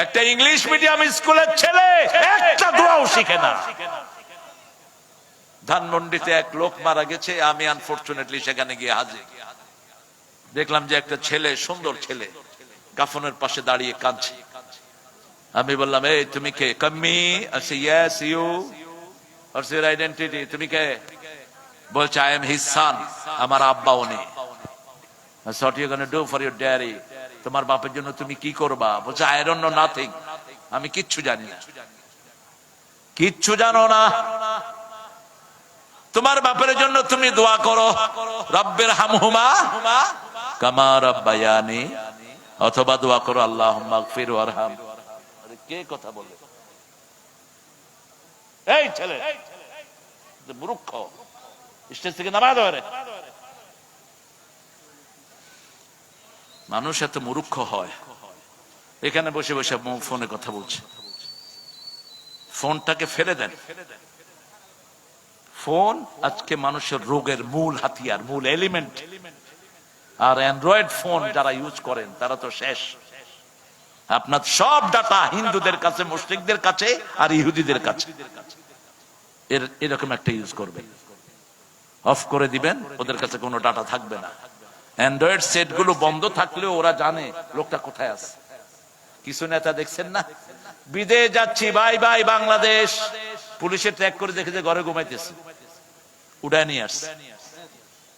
একটা ইংলিশ মিডিয়াম স্কুলের ছেলে একটা দোয়াও শিখে না। ধানমন্ডিতে এক লোক মারা গেছে, আমি আনফরচুনেটলি সেখানে গিয়ে হাজির। দেখলাম যে একটা ছেলে, সুন্দর ছেলে, কাফনের পাশে দাঁড়িয়ে কাঁদছে। আমি বললাম, এই তুমি কে? কাম্মি। আচ্ছা, yes you. What's your identity? তুমি কে? বলছে, আই এম হিজ সন, আমার আব্বা উনি। What are you going to do for your daddy? তোমার বাপের জন্য তুমি কি করবা? বলছে, I don't know nothing, আমি কিচ্ছু জানি না। কিচ্ছু জানো না? তোমার বাপের জন্য তুমি দোয়া করো, রব্বির হামহুমা কামা রাব্বায়ানি, অথবা দোয়া করো আল্লাহুম্মা গফির ওয়ারহাম। আরে কে কথা বলে? এই ছেলে মূর্খ, স্টেজ থেকে নামা দেবে। মানুষ এত মূর্খ হয়। এখানে বসে বসে ফোনে কথা বলছে। ফোনটাকে ফেলে দেন। ফোন আজকে মানুষের রোগের মূল হাতিয়ার, মূল এলিমেন্ট। আর অ্যান্ড্রয়েড ফোন যারা ইউজ করেন তারা তো শেষ। আপনার সব ডাটা হিন্দুদের কাছে, মুশরিকদের কাছে আর ইহুদিদের কাছে। এরকম একটা ইউজ করবেন, অফ করে দিবেন, ওদের কাছে কোনো ডাটা থাকবে না। অ্যান্ড্রয়েড সেট গুলো বন্ধ থাকলেও ওরা জানে লোকটা কোথায় আছে। কিছু নেতা দেখছেন না, বিদেশ যাচ্ছি, বাই বাই বাংলাদেশ, পুলিশে ট্র্যাক করে দেখে যে ঘরে ঘুমাইতেছে, উড়ায় নিয়ে আসছে।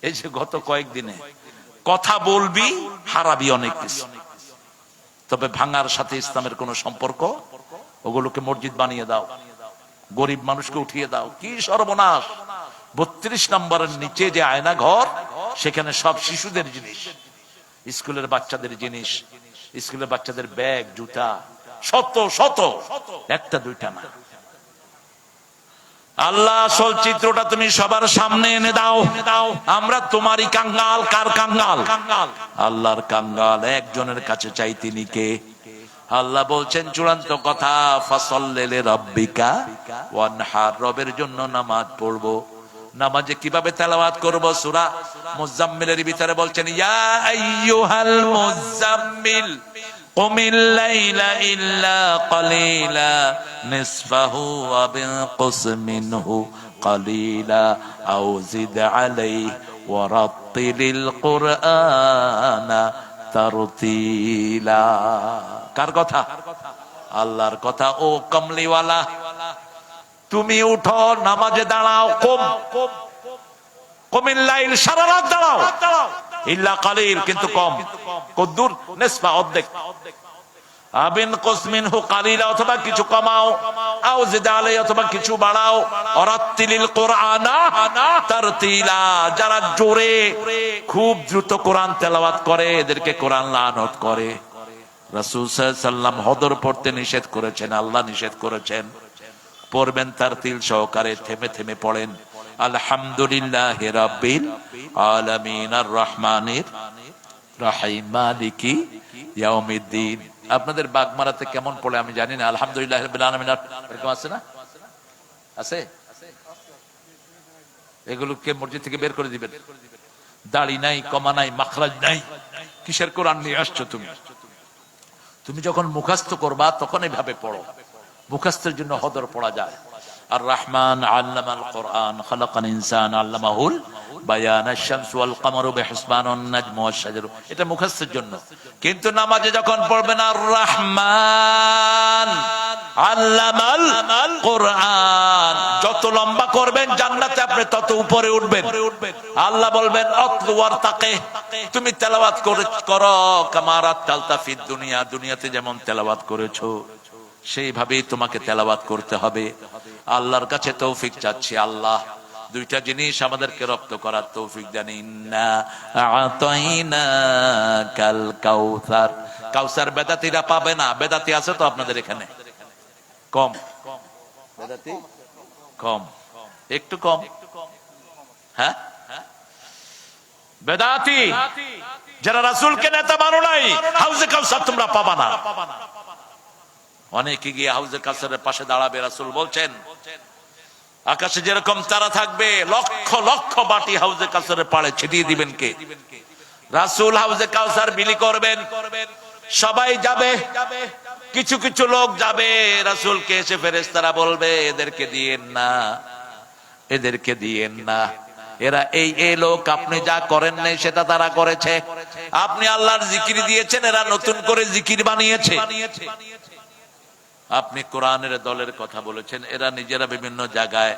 এই যে গত কয়েকদিনে কথা বলবি, হারাবি অনেক কিছু, তবে ভাঙার সাথে ইসলামের কোন সম্পর্ক, ওগুলোকে মসজিদ বানিয়ে দাও, গরিব মানুষকে উঠিয়ে দাও। কি সর্বনাশ! 32 নম্বরের নিচে যে আয়না ঘর, সেখানে সব শিশুদের জিনিস, স্কুলের বাচ্চাদের জিনিস, স্কুলের বাচ্চাদের ব্যাগ, জুতা, শত শত, একটা দুইটা না। আল্লাহ আসল চিত্রটা তুমি সবার সামনে এনে দাও। আমরা তোমারই কাঙ্গাল। কার কাঙ্গাল? আল্লাহর কাঙ্গাল। একজনের কাছে চাই, তিনি কে? আল্লাহ বলছেন চূড়ান্ত কথা, ফাসাল্লি লিরাব্বিকা ওয়ানহার, রবের জন্য নামাজ পড়বো। নামাজে কিভাবে তেলাওয়াত করব? সূরা মুজাম্মিলের ভিতরে বলছেন ইয়া আইয়ুহাল মুজাম্মিল কুমিল লাইলা ইল্লা কালিলা নিসফাহু ওয়া বিনকুস মিনহু কালিলা আও জিদ আলাইহি ওয়া রাত্তিলিল কুরআনা তারতিলা। কার কথা? আল্লাহর কথা। ও কমলিওয়ালা, তুমি উঠো, নামাজে দাঁড়াও, কমিল লাইল, সারা রাত দাঁড়াও, ইল্লা কালিল, কিন্তু কম। কদ্দুর? নিসফা, অর্ধেক। আবিন কুসমিনহু কালিলা, অথবা কিছু কমাও, আও জিদ আলাইহি, অথবা কিছু বাড়াও, অরাত্তিলিল কুরআনা তারতিলা, যারা জোরে খুব দ্রুত কোরআন তেলাওয়াত করে এদেরকে কোরআন লানত করে। রাসূল সাল্লাল্লাহু আলাইহি ওয়াসাল্লাম হদর পড়তে নিষেধ করেছেন, আল্লাহ নিষেধ করেছেন। পড়বেন তারতিল সহকারে, থেমে থেমে পড়েন। আলহামদুলিল্লাহি রাব্বিল আলামিন আর রহমানির রহিম মালিকি ইয়াউমিদ্দিন। আপনাদের বাগমারাতে কেমন পড়ে আমি জানি না। আলহামদুলিল্লাহি রাব্বিল আলামিন এরকম আছে না? আছে? এগুলোকে মসজিদ থেকে বের করে দিবেন। দাড়ি নাই, কমা নাই, মাখরাজ নাই, কিসের কোরআন নিয়ে আসছো তুমি? তুমি যখন মুখস্থ করবা তখন এইভাবে পড়ো। মুখস্থের জন্য হদর পড়া যায়। আর রহমান আল্লামাল কোরআন, খালাকাল ইনসান আল্লামাহুল বায়ান, আশ-শামসু ওয়াল কমারু বিহিসবানুন নাজমু ওয়াশ-শাজারু, এটা মুখস্থের জন্য। কিন্তু নামাজে যখন পড়বেন আর রহমান আল্লামাল কোরআন, যত লম্বা করবেন জান্নাতে আপনি তত উপরে উঠবেন। আল্লাহ বলবেন আতলু ওয়ারতাকি, তুমি তেলাওয়াত করো কামা রাতালতা ফিদ দুনিয়া, দুনিয়াতে যেমন তেলাওয়াত করেছো সেইভাবেই তোমাকে তেলাওয়াত করতে হবে। আল্লাহর কাছে তৌফিক চাচ্ছি, আল্লাহ দুইটা জিনিস আমাদেরকে রপ্ত করার তৌফিক দেন। ইন্না আতাইনাকাল কাউসার, কাউসার বেদাতীরা পাবে না। বেদাতি আছে তো আপনাদের এখানে? কম বেদাতি, কম, একটু কম। হ্যাঁ, বেদাতি যারা রাসূলকে নেতা মানো নাই, হাউজে কাউসার তোমরা পাবা না। অনেকে গিয়ে হাউজে কাউসারের পাশে দাঁড়াবে। রাসূল বলছেন আকাশে যেরকম তারা থাকবে, লক্ষ লক্ষ বাটি হাউজে কাউসারের পাড়ে ছিটিয়ে দিবেন কে? রাসূল হাউজে কাউসার বিলি করবেন, সবাই যাবে, কিছু কিছু লোক যাবে। রাসূলকে এসে ফেরেশতারা বলবে এদেরকে দিয়েন না, এদেরকে দিয়েন না, এরা এই লোক, আপনি যা করেন নাই সেটা তারা করেছে। আপনি আল্লাহর জিকির দিয়েছেন, এরা নতুন করে জিকির বানিয়েছে। আপনি কোরআনের দলের কথা বলেছেন, এরা নিজেরা বিভিন্ন জায়গায়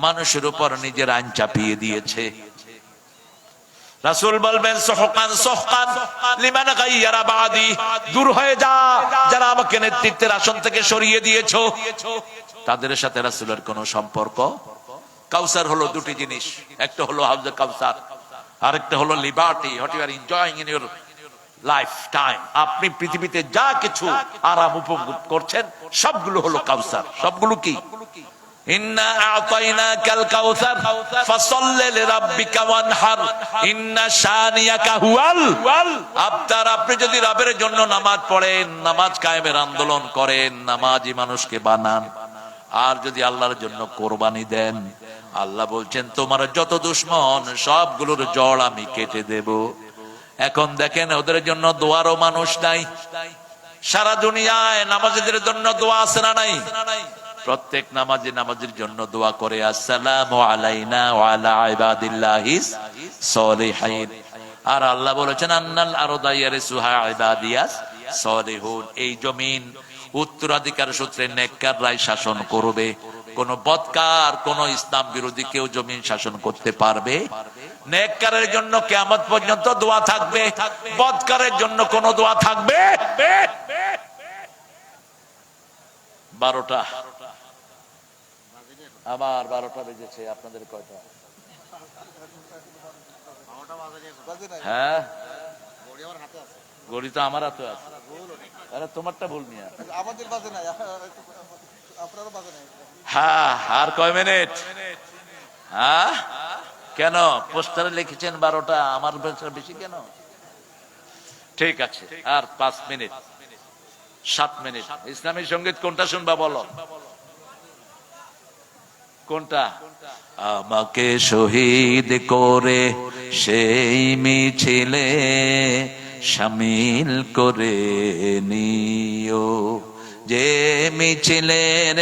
মানুষের উপর নিজের আইন চাপিয়ে দিয়েছে। রাসূল বলবেন সুহকান সুহকান লিমান গায়্যারা বাদি, দূর হয়ে যা যারা আমাকে নেতৃত্বের আসন থেকে সরিয়ে দিয়েছো। তাদের সাথে রাসূলের কোনো সম্পর্ক। কাউসার হলো দুটি জিনিস, একটা হলো হাউজে কাউসার, আরেকটা হলো liberty, what you are enjoying in your life time. আপনি পৃথিবীতে যা কিছু আরাম উপভোগ করছেন সবগুলো হলো কাউসার। সবগুলো কি? ইন্না আতাইনাকাল কাউসার ফাসাল্লি লিরাব্বিকা ওয়ানহার ইন্না শানিয়াকা হুয়াল আবতার। আপনি যদি রবের জন্য নামাজ পড়েন, নামাজ কায়েমের আন্দোলন করেন, নামাজি মানুষকে বানান, আর যদি আল্লাহর জন্য কোরবানি দেন, আল্লাহ বলছেন তোমার যত দুশমন সবগুলোর জড় আমি কেটে দেব। এখন দেখেন ওদের জন্য দোয়ারও মানুষ নাই। সারা দুনিয়ায় নামাজীদের জন্য দোয়া আছে না নাই? প্রত্যেক নামাজি নামাজের জন্য দোয়া করে আসসালামু আলাইনা ওয়া আলা ইবাদিল্লাহিস সলিহিন। আর আল্লাহ বলেছেন আন্নাল আরদা ইয়ারিসুহা ইবাদিয়াস সলিহুন, এই জমিন উত্তরাধিকার সূত্রে নেককাররাই শাসন করবে। কোন বদকার, কোন ইসলাম বিরোধী কেউ জমিন শাসন করতে পারবে? নেককারের জন্য কিয়ামত পর্যন্ত দোয়া থাকবে, বদকারের জন্য কোন দোয়া থাকবে? 12টা, আবার 12টা বেজেছে। আপনাদের কয়টা? হ্যাঁ, ঘড়ি তো আমার হাতে আছে। আরে তোমারটা ভুল নিয়া, আমাদের বাজে নাই, আপনারও বাজে নাই। হ্যাঁ, আর কয় মিনিট? হ্যাঁ, কেন পোস্টারে লিখেছেন 12টা, আমার বেশি কেন? ঠিক আছে, আর 5 মিনিট। 7 মিনিট। ইসলামী সঙ্গীত কোনটা শুনবা বলো? কোনটা? আমাকে শহীদ করে সেই মিছিলে শামিল করে নিও, যে মিছিলের